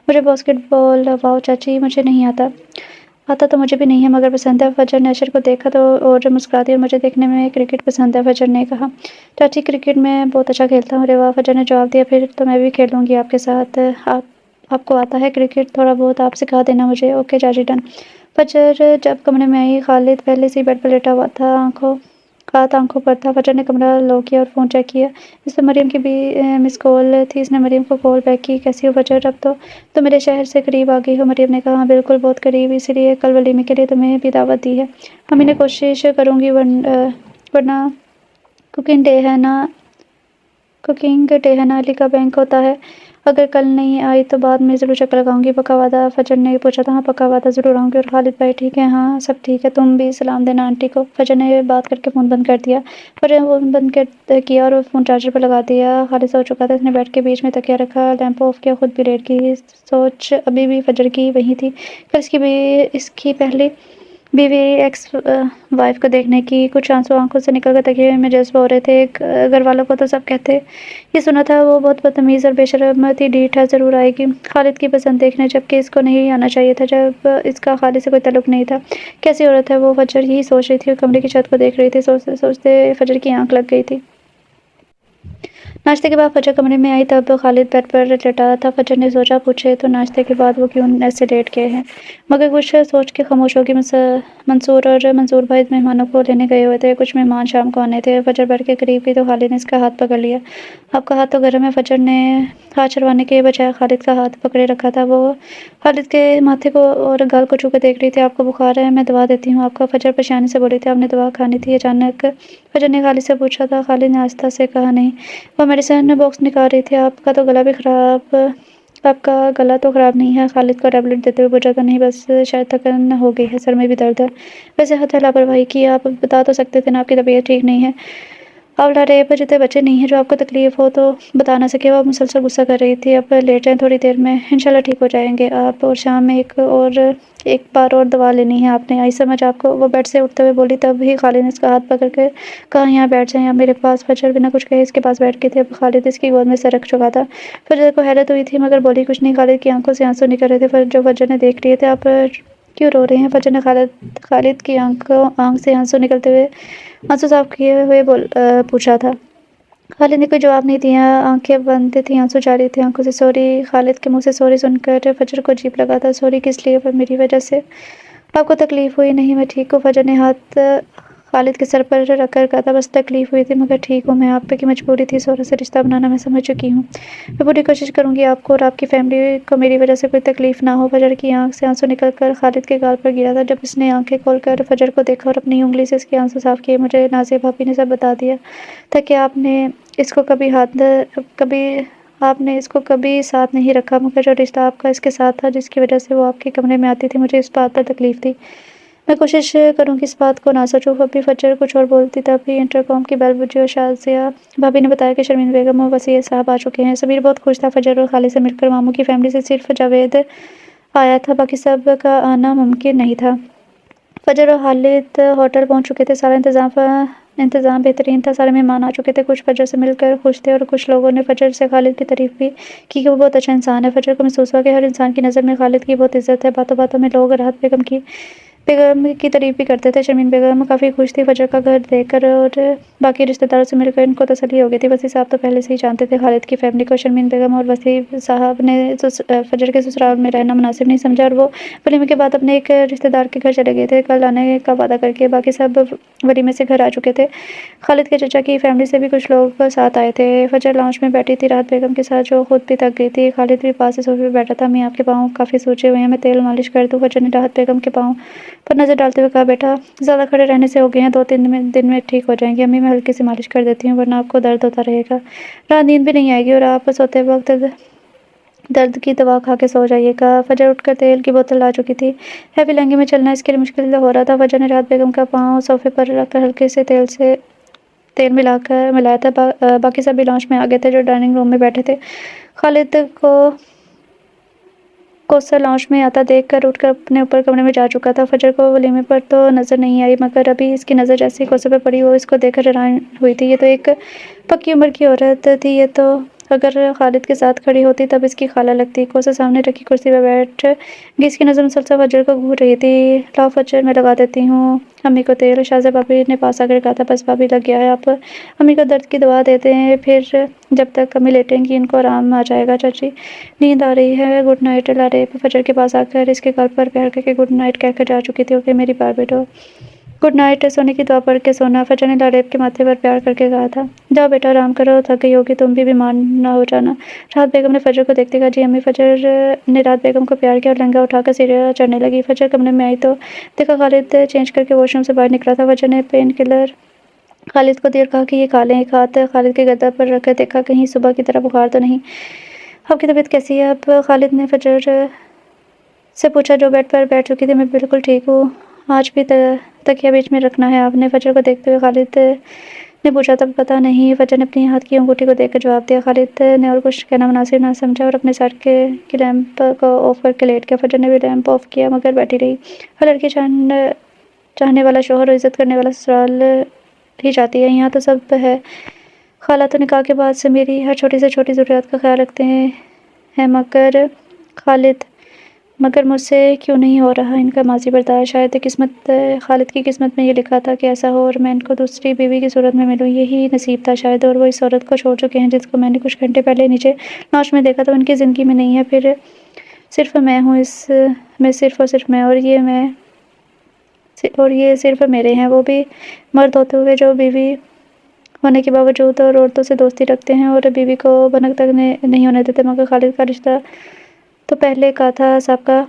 Speaker 1: مجھے باسکٹ بال۔ واؤ چاچی، مجھے نہیں آتا تو مجھے بھی نہیں ہے، مگر پسند ہے۔ فجر نے اشر کو دیکھا تو اور مسکرا دی۔ اور مجھے دیکھنے میں کرکٹ پسند ہے، فجر نے کہا۔ چاچی کرکٹ میں بہت اچھا کھیلتا ہوں۔ ارے واہ، فجر نے جواب دیا۔ پھر تو میں بھی کھیلوں گی آپ کے ساتھ۔ آپ کو آتا ہے کرکٹ؟ تھوڑا بہت، آپ سکھا دینا مجھے۔ اوکے چاچی، ڈن۔ فجر جب کمرے میں آئی، خالد پہلے سے ہی بیڈ پر لیٹا ہوا تھا، ہاتھ آنکھوں پر تھا۔ فجر نے کمرہ لاک کیا اور فون چیک کیا۔ اس پر مریم کی بھی مس کال تھی۔ اس نے مریم کو کال بیک کی۔ کیسی ہو فجر؟ اب تو میرے شہر سے قریب آ گئی ہو، مریم نے کہا۔ ہاں بالکل، بہت قریب، اسی لیے کل ولیمے کے لیے تمہیں بھی دعوت دی ہے۔ امی نے کوشش کروں گی، ورنہ کوکنگ ڈے ہے نا، علی کا بینک ہوتا ہے۔ اگر کل نہیں آئی تو بعد میں ضرور چکر لگاؤں گی، پکا وعدہ؟ فجر نے پوچھا تھا۔ ہاں پکا وعدہ، ضرور آؤں گی۔ اور خالد بھائی ٹھیک ہے؟ ہاں سب ٹھیک ہے، تم بھی سلام دینا آنٹی کو۔ فجر نے بات کر کے فون بند کر دیا۔ فجر نے فون بند کیا اور فون چارجر پر لگا دیا۔ خالد سو چکا تھا، اس نے بیڈ کے بیچ میں تکیہ رکھا، لیمپ آف کیا، خود بھی لیٹ گئی۔ سوچ ابھی بھی فجر کی وہی تھی، کل اس کی پہلی بیوی ایکس وائف کو دیکھنے کی۔ کچھ آنسو آنکھوں سے نکل کر تکیے میں جذب ہو رہے تھے۔ گھر والوں کو تو سب کہتے یہ سنا تھا وہ بہت بدتمیز اور بے شرم تھی، ڈیٹ ہے ضرور آئے گی خالد کی پسند دیکھنے، جبکہ اس کو نہیں آنا چاہیے تھا جب اس کا خالد سے کوئی تعلق نہیں تھا۔ کیسی عورت ہے وہ؟ فجر یہی سوچ رہی تھی اور کمرے کی چھت کو دیکھ رہی تھی۔ سوچتے سوچتے فجر کی آنکھ لگ گئی تھی۔ ناشتے کے بعد فجر کمرے میں آئی تب خالد بیڈ پر لیٹا تھا۔ فجر نے سوچا پوچھے تو ناشتے کے بعد وہ کیوں ایسے لیٹ گئے ہیں، مگر کچھ سوچ کے خاموش ہوگی۔ منصور اور منصور بھائی مہمانوں کو لینے گئے ہوئے تھے، کچھ مہمان شام کو آنے تھے۔ فجر بیڈ کے قریب گئی تو خالد نے اس کا ہاتھ پکڑ لیا۔ آپ کا ہاتھ تو گرم ہے۔ فجر نے ہاتھ چھڑوانے کے بجائے خالد کا ہاتھ پکڑے رکھا تھا۔ وہ خالد کے ماتھے کو اور گال کو چھو کر دیکھ رہی تھی۔ آپ کو بخار ہے؟ میں دوا دیتی ہوں آپ کو، فجر پریشانی سے بولی تھی۔ آپ نے دوا کھانی تھی؟ اچانک فجر نے خالد سے پوچھا تھا۔ خالد نے آہستہ سے کہا نہیں۔ وہ میڈیسن باکس نکال رہی تھی۔ آپ کا گلا تو خراب نہیں ہے؟ خالد کو ٹیبلٹ دیتے ہوئے پوچھا تھا۔ نہیں بس شاید تھکن ہو گئی ہے، سر میں بھی درد ہے۔ ویسے حد ہے لاپرواہی کی، آپ بتا تو سکتے تھے نا آپ کی طبیعت ٹھیک نہیں ہے۔ آولا ریپ جتنے بچے نہیں ہیں جو آپ کو تکلیف ہو تو بتا نہ سکے۔ وہ مسلسل غصہ کر رہی تھی۔ اب لیٹ جائیں، تھوڑی دیر میں انشاءاللہ ٹھیک ہو جائیں گے آپ، اور شام میں ایک بار اور دوا لینی ہے آپ نے، آئی سمجھ آپ کو؟ وہ بیڈ سے اٹھتے ہوئے بولی۔ تب ہی خالد نے اس کا ہاتھ پکڑ کے کہا یہاں بیٹھ جائیں آپ میرے پاس۔ فجر بنا کچھ کہے اس کے پاس بیٹھ گئی تھی۔ اب خالد اس کی گود میں سر رکھ چکا تھا۔ فجر کو حیرت ہوئی تھی مگر بولی کچھ نہیں۔ خالد کی آنکھوں سے آنسو نکل رہے تھے جو فجر نے دیکھ لیے تھے۔ آپ کیوں رو رہے ہیں؟ فجر نے خالد کی آنکھ سے آنسو صاف کیے ہوئے پوچھا تھا۔ خالد نے کوئی جواب نہیں دیا، آنکھیں بند تھیں، آنسو جاری تھے آنکھوں سے۔ سوری۔ خالد کے منہ سے سوری سن کر فجر کو عجیب لگا تھا۔ سوری کس لیے؟ پر میری وجہ سے آپ کو تکلیف ہوئی؟ نہیں میں ٹھیک ہوں۔ فجر نے ہاتھ خالد کے سر پر رکھ کر کہا تھا بس تکلیف ہوئی تھی مگر ٹھیک ہوں میں، آپ کی مجبوری تھی، سورا سے رشتہ بنانا میں سمجھ چکی ہوں، میں پوری کوشش کروں گی آپ کو اور آپ کی فیملی کو میری وجہ سے کوئی تکلیف نہ ہو۔ فجر کی آنکھ سے آنسو نکل کر خالد کے گال پر گرا تھا۔ جب اس نے آنکھیں کھول کر فجر کو دیکھا اور اپنی انگلی سے اس کے آنسو صاف کیے، مجھے نازیہ بھابی نے سب بتا دیا تھا کہ آپ نے اس کو کبھی ساتھ نہیں رکھا، مگر جو رشتہ آپ کا اس کے ساتھ تھا جس کی وجہ سے وہ آپ کے کمرے میں آتی تھی، مجھے اس بات پر تکلیف تھی، میں کوشش کروں کہ اس بات کو نہ سوچوں۔ ابھی فجر کچھ اور بولتی تب ہی انٹرکام کی بیل بجی اور شازیہ بھابی نے بتایا کہ شرمین بیگم اور وسیع صاحب آ چکے ہیں۔ سمیر بہت خوش تھا فجر اور خالد سے مل کر۔ ماموں کی فیملی سے صرف جاوید آیا تھا، باقی سب کا آنا ممکن نہیں تھا۔ فجر اور خالد ہوٹل پہنچ چکے تھے، سارا انتظام بہترین تھا، سارے مہمان آ چکے تھے، کچھ فجر سے مل کر خوش تھے اور کچھ لوگوں نے فجر سے خالد کی تعریف بھی کی کہ وہ بہت اچھا انسان ہے۔ فجر کو محسوس ہوا کہ ہر انسان کی نظر میں خالد کی بہت عزت ہے، باتوں باتوں میں لوگ راحت بیگم کی تعریف بھی کرتے تھے۔ شرمین بیگم کافی خوش تھی فجر کا گھر دیکھ کر اور باقی رشتہ داروں سے مل کر ان کو تسلی ہو گئی تھی۔ وسیع صاحب تو پہلے سے ہی جانتے تھے خالد کی فیملی کو، شرمین بیگم اور وسیع صاحب نے فجر کے سسرال میں رہنا مناسب نہیں سمجھا اور وہ ولیمے کے بعد اپنے ایک رشتہ دار کے گھر چلے گئے تھے کل آنے کا وعدہ کر کے۔ باقی سب ولیمے سے گھر آ چکے تھے، خالد کے چچا کی فیملی سے بھی کچھ لوگ ساتھ آئے تھے۔ فجر لاؤنج میں بیٹھی تھی راحت بیگم کے ساتھ جو خود بھی تھک گئی تھی، خالد بھی پاس سے صوفے پہ بیٹھا تھا۔ امی آپ کے پاؤں کافی سوجے ہوئے ہیں، میں تیل مالش کر دوں؟ فجر نے راحت بیگم کے پاؤں پر نظر ڈالتے ہوئے کہا بیٹا زیادہ کھڑے رہنے سے ہو گئے ہیں، 2-3 دن میں ٹھیک ہو جائیں گے، امی میں ہلکی سی مالش کر دیتی ہوں ورنہ آپ کو درد ہوتا رہے گا، رات نیند بھی نہیں آئے گی اور آپ سوتے وقت درد کی دوا کھا کے سو جائیے گا۔ فجر اٹھ کر تیل کی بوتل لا چکی تھی، ہیوی لہنگے میں چلنا اس کے لیے مشکل ہو رہا تھا۔ فجر نے راحت بیگم کا پاؤں صوفے پر رکھ کر ہلکے سے تیل ملایا تھا۔ باقی سب بھی لاؤنج میں آ گئے تھے جو ڈائننگ روم میں بیٹھے تھے۔ خالد کو کوثر لاؤنج میں آتا دیکھ کر اٹھ کر اپنے اوپر کمرے میں جا چکا تھا۔ فجر کو ولیمے پر تو نظر نہیں آئی مگر ابھی اس کی نظر جیسے ہی کوثر پر پڑی وہ اس کو دیکھ کر حیران ہوئی تھی۔ یہ تو ایک پکی عمر کی عورت تھی، یہ تو اگر خالد کے ساتھ کھڑی ہوتی تب اس کی خالہ لگتی۔ کوثر سامنے رکھی کرسی پر بیٹھ گئی، اس کی نظر مسلسل فجر کو گھور رہی تھی۔ لاؤ فجر میں لگا دیتی ہوں امی کو تیل، شازیہ بھابی نے پاس آ کر کہا تھا۔ بس بھابی لگ گیا ہے، آپ امی کو درد کی دوا دے دیں، پھر جب تک امی لیٹیں گی ان کو آرام آ جائے گا۔ چاچی نیند آ رہی ہے، گڈ نائٹ۔ لاریب فجر کے پاس آ کر اس کے گال پر پیار کر کے گڈ نائٹ کہہ کر جا چکی تھی۔ اوکے میری باربی ڈول، گڈ نائٹ، سونے کی دعا پڑھ کے سونا، فجر نے لاریب کے ماتھے پر پیار کر کے کہا تھا۔ جاؤ بیٹا آرام کرو، تھک گئی ہوگی، تم بھی بیمار نہ ہو جانا۔ راحت بیگم نے فجر کو دیکھتے کہا جی امی۔ فجر نے راحت بیگم کو پیار کیا اور لہنگا اٹھا کر سیڑھیاں چڑھنے لگی۔ فجر کمرے میں آئی تو دیکھا خالد چینج کر کے واش روم سے باہر نکلا تھا۔ فجر نے پین کلر خالد کو دے اور کہا کہ یہ کھا لیں۔ ایک ہاتھ خالد کے گردن پر رکھ کر دیکھا کہیں صبح کی طرح بخار تو نہیں۔ آپ کی طبیعت کیسی ہے اب؟ خالد نے فجر سے پوچھا جو بیڈ پر بیٹھ چکی تھی۔ میں بالکل ٹھیک ہوں، آج بھی تکیہ بیچ میں رکھنا ہے آپ نے؟ فجر کو دیکھتے ہوئے خالد نے پوچھا۔ تب پتہ نہیں، فجر نے اپنی ہاتھ کی انگوٹھی کو دیکھ کر جواب دیا۔ خالد نے اور کچھ کہنا مناسب نہ سمجھا اور اپنے سائڈ کی لیمپ کو آف کر کے لیٹ گیا۔ فجر نے بھی لیمپ آف کیا مگر بیٹھی رہی۔ ہر لڑکی چاہنے والا شوہر اور عزت کرنے والا سسرال ہی چاہتی ہے، یہاں تو سب ہے۔ خالہ تو نکاح کے بعد سے میری ہر چھوٹی سے چھوٹی ضروریات کا خیال رکھتے ہیں مگر مگر مجھ سے کیوں نہیں ہو رہا ان کا ماضی برداشت؟ شاید خالد کی قسمت میں یہ لکھا تھا کہ ایسا ہو اور میں ان کو دوسری بیوی کی صورت میں ملوں، یہی نصیب تھا شاید۔ اور وہ اس عورت کو چھوڑ چکے ہیں جس کو میں نے کچھ گھنٹے پہلے نیچے لاؤنج میں دیکھا تھا، ان کی زندگی میں نہیں ہے، پھر صرف میں ہوں، اس میں صرف اور صرف میں، اور یہ صرف میرے ہیں، وہ بھی مرد ہوتے ہوئے جو بیوی ہونے کے باوجود اور عورتوں سے دوستی رکھتے ہیں اور بیوی کو بنک تک نہیں ہونے دیتے۔ مگر خالد کا رشتہ تو پہلے کا تھا، سابقہ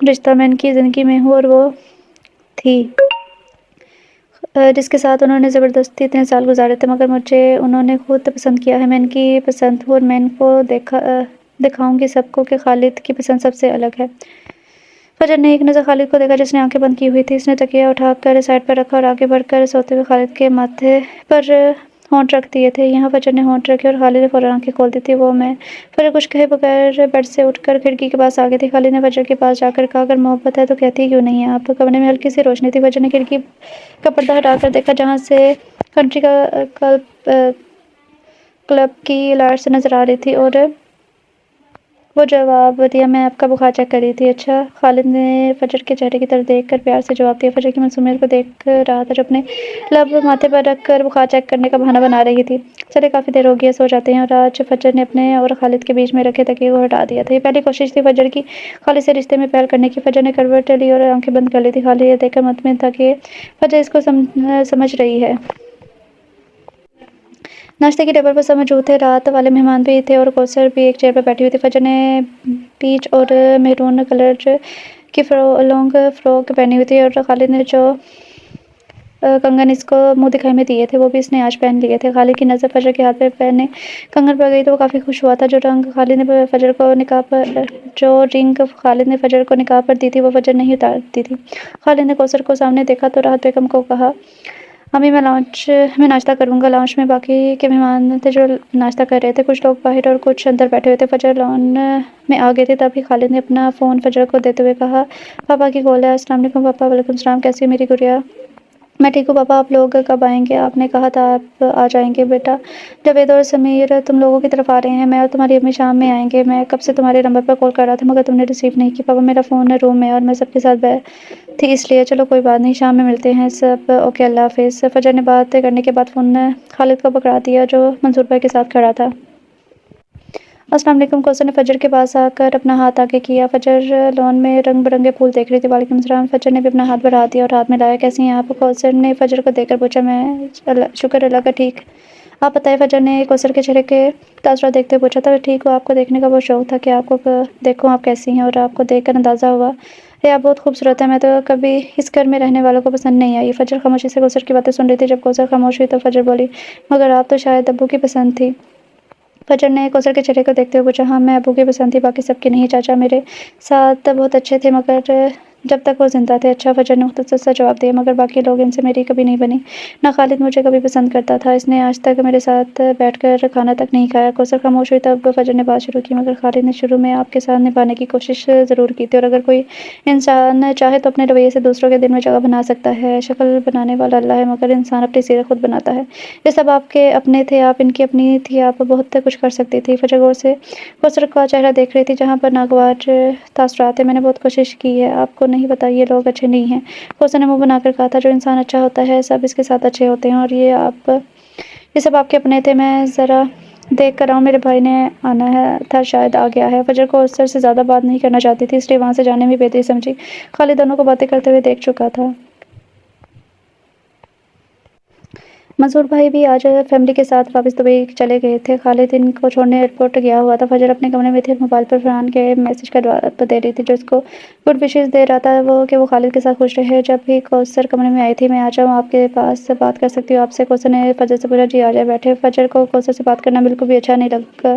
Speaker 1: رشتہ۔ میں ان کی زندگی میں ہوں اور وہ تھی جس کے ساتھ انہوں نے زبردستی اتنے سال گزارے تھے، مگر مجھے انہوں نے خود پسند کیا ہے، میں ان کی پسند ہوں اور میں ان کو دکھاؤں گی سب کو کہ خالد کی پسند سب سے الگ ہے۔ فجر نے ایک نظر خالد کو دیکھا جس نے آنکھیں بند کی ہوئی تھی۔ اس نے تکیہ اٹھا کر سائڈ پر رکھا اور آگے بڑھ کر سوتے ہوئے خالد کے ماتھے پر ہونٹ رکھ دیے تھے۔ یہاں فجر نے ہونٹ رکھے اور خالد نے فوراً آنکھیں کھول دی تھی۔ میں فجر کچھ کہے بغیر بیڈ سے اٹھ کر کھڑکی کے پاس آ گئی تھی۔ خالد نے فجر کے پاس جا کر کہا، اگر محبت ہے تو کہتی کیوں نہیں آپ؟ کمرے میں ہلکی سی روشنی تھی۔ فجر نے کھڑکی کا پردہ ہٹا کر دیکھا جہاں سے کنٹری کلب کی لائٹس نظر آ رہی تھی، اور وہ جواب دیا، میں آپ کا بخار چیک کر رہی تھی۔ اچھا؟ خالد نے فجر کے چہرے کی طرف دیکھ کر پیار سے جواب دیا۔ فجر کی معصومیت کو دیکھ رہا تھا جو اپنے لب ماتھے پر رکھ کر بخار چیک کرنے کا بہانہ بنا رہی تھی۔ چلے کافی دیر ہو گئی ہے، سو جاتے ہیں۔ اور آج فجر نے اپنے اور خالد کے بیچ میں رکھے تکیے کو ہٹا دیا تھا۔ یہ پہلی کوشش تھی فجر کی خالد سے رشتے میں پہل کرنے کی۔ فجر نے کروٹ لی اور آنکھیں بند کر لی تھی۔ خالد یہ دیکھ کر مطمئن تھا کہ فجر اس کو سمجھ رہی ہے۔ ناشتے کی ٹیبل پر سب موجود تھے، رات والے مہمان بھی تھے اور کوثر بھی ایک چیئر پر بیٹھی ہوئی تھی۔ فجر نے پیچ اور میرون کلر کی لانگ فراک پہنی ہوئی تھی اور خالد نے جو کنگن اس کو منہ دکھائی میں دیے تھے وہ بھی اس نے آج پہن لیے تھے۔ خالد کی نظر فجر کے ہاتھ پہ پہنے کنگن پر گئی تو وہ کافی خوش ہوا تھا۔ جو رنگ خالد نے فجر کو نکاح پر دی تھی وہ فجر نہیں اتارتی تھی۔ خالد نے کوثر کو سامنے دیکھا تو راحت بیگم کو کہا، امی میں لاؤنج میں ناشتہ کروں گا۔ لاؤنج میں باقی کے مہمان تھے جو ناشتہ کر رہے تھے، کچھ لوگ باہر اور کچھ اندر بیٹھے ہوئے تھے۔ فجر لان میں آ گئی تھی تبھی خالد نے اپنا فون فجر کو دیتے ہوئے کہا، پاپا کی کال ہے۔ السلام علیکم پاپا۔ وعلیکم السلام، کیسی ہے میری گڑیا؟ میں ٹھیک ہوں پاپا، آپ لوگ کب آئیں گے؟ آپ نے کہا تھا آپ آ جائیں گے بیٹا۔ جاوید اور سمیر تم لوگوں کی طرف آ رہے ہیں، میں اور تمہاری امی شام میں آئیں گے۔ میں کب سے تمہارے نمبر پر کال کر رہا تھا مگر تم نے ریسیو نہیں کی پاپا، میرا فون روم میں اور میں سب کے ساتھ تھی اس لیے۔ چلو کوئی بات نہیں، شام میں ملتے ہیں سب، اوکے اللہ حافظ۔ فجر نے بات کرنے کے بعد فون خالد کو پکڑا دیا جو منصور بھائی کے ساتھ کھڑا تھا۔ السلام علیکم۔ کوثر نے فجر کے پاس آ کر اپنا ہاتھ آگے کیا۔ فجر لان میں رنگ برنگے پھول دیکھ رہی تھی۔ وعلیکم السلام۔ فجر نے بھی اپنا ہاتھ بڑھا دیا اور ہاتھ میں لایا، کیسی ہیں آپ؟ کوثر نے فجر کو دیکھ کر پوچھا۔ میں شکر اللہ کا ٹھیک، آپ بتائیں؟ فجر نے کوثر کے چہرے کے تاثرات دیکھتے ہوئے پوچھا تھا۔ ٹھیک ہوں، آپ کو دیکھنے کا بہت شوق تھا کہ آپ کو دیکھوں آپ کیسی ہیں، اور آپ کو دیکھ کر اندازہ ہوا ہے آپ بہت خوبصورت ہیں۔ میں تو کبھی اس گھر میں رہنے والوں کو پسند نہیں آئی۔ فجر خاموشی سے کوثر کی باتیں سن رہی تھی۔ جب کوثر خاموش ہوئی تو فجر بولی، مگر آپ تو شاید ابو کی پسند تھی۔ فجر نے کوثر کے چہرے کو دیکھتے ہوئے پوچھا، ہاں میں ابو کی پسند تھی، باقی سب کی نہیں۔ چاچا میرے ساتھ بہت اچھے تھے مگر جب تک وہ زندہ تھے۔ اچھا؟ فجر نے مختصر سا جواب دیا، مگر باقی لوگ ان سے میری کبھی نہیں بنی۔ نہ خالد مجھے کبھی پسند کرتا تھا، اس نے آج تک میرے ساتھ بیٹھ کر کھانا تک نہیں کھایا۔ کوثر خاموش ہوئی تب فجر نے بات شروع کی، مگر خالد نے شروع میں آپ کے ساتھ نبھانے کی کوشش ضرور کی تھی، اور اگر کوئی انسان چاہے تو اپنے رویے سے دوسروں کے دل میں جگہ بنا سکتا ہے۔ شکل بنانے والا اللہ ہے مگر انسان اپنی سیرت خود بناتا ہے۔ یہ سب آپ کے اپنے تھے، آپ ان کی اپنی تھی، آپ بہت کچھ کر سکتی تھی۔ فجر غور سے کوثر کا چہرہ دیکھ رہی تھی جہاں پر ناگوار تاثرات ہیں۔ میں نے بہت کوشش کی ہے، آپ کو نہیں پتہ یہ لوگ اچھے نہیں ہیں۔ کوثر نے منہ بنا کر کہا تھا، جو انسان اچھا ہوتا ہے سب اس کے ساتھ اچھے ہوتے ہیں، اور یہ سب آپ کے اپنے تھے۔ میں ذرا دیکھ کر آؤں، میرے بھائی نے آنا تھا شاید آ گیا ہے۔ فجر کوثر سے زیادہ بات نہیں کرنا چاہتی تھی اس لیے وہاں سے جانے میں بہتری سمجھی۔ خالد دونوں کو باتیں کرتے ہوئے دیکھ چکا تھا۔ منصور بھائی بھی آج فیملی کے ساتھ واپس دبئی چلے گئے تھے۔ خالد ان کو چھوڑنے ایئرپورٹ گیا ہوا تھا۔ فجر اپنے کمرے میں تھی اور موبائل پر فرحان کے میسج کا جواب دے رہی تھی، جو اس کو گڈ وشز دے رہا تھا کہ وہ خالد کے ساتھ خوش رہے۔ جب بھی کوثر کمرے میں آئی تھی، میں آ جاؤں آپ کے پاس بات کر سکتی ہوں آپ سے؟ کوثر نے فجر سے پوچھا۔ جی آ جائے، بیٹھے۔ فجر کو کوثر سے بات کرنا بالکل بھی اچھا نہیں لگا،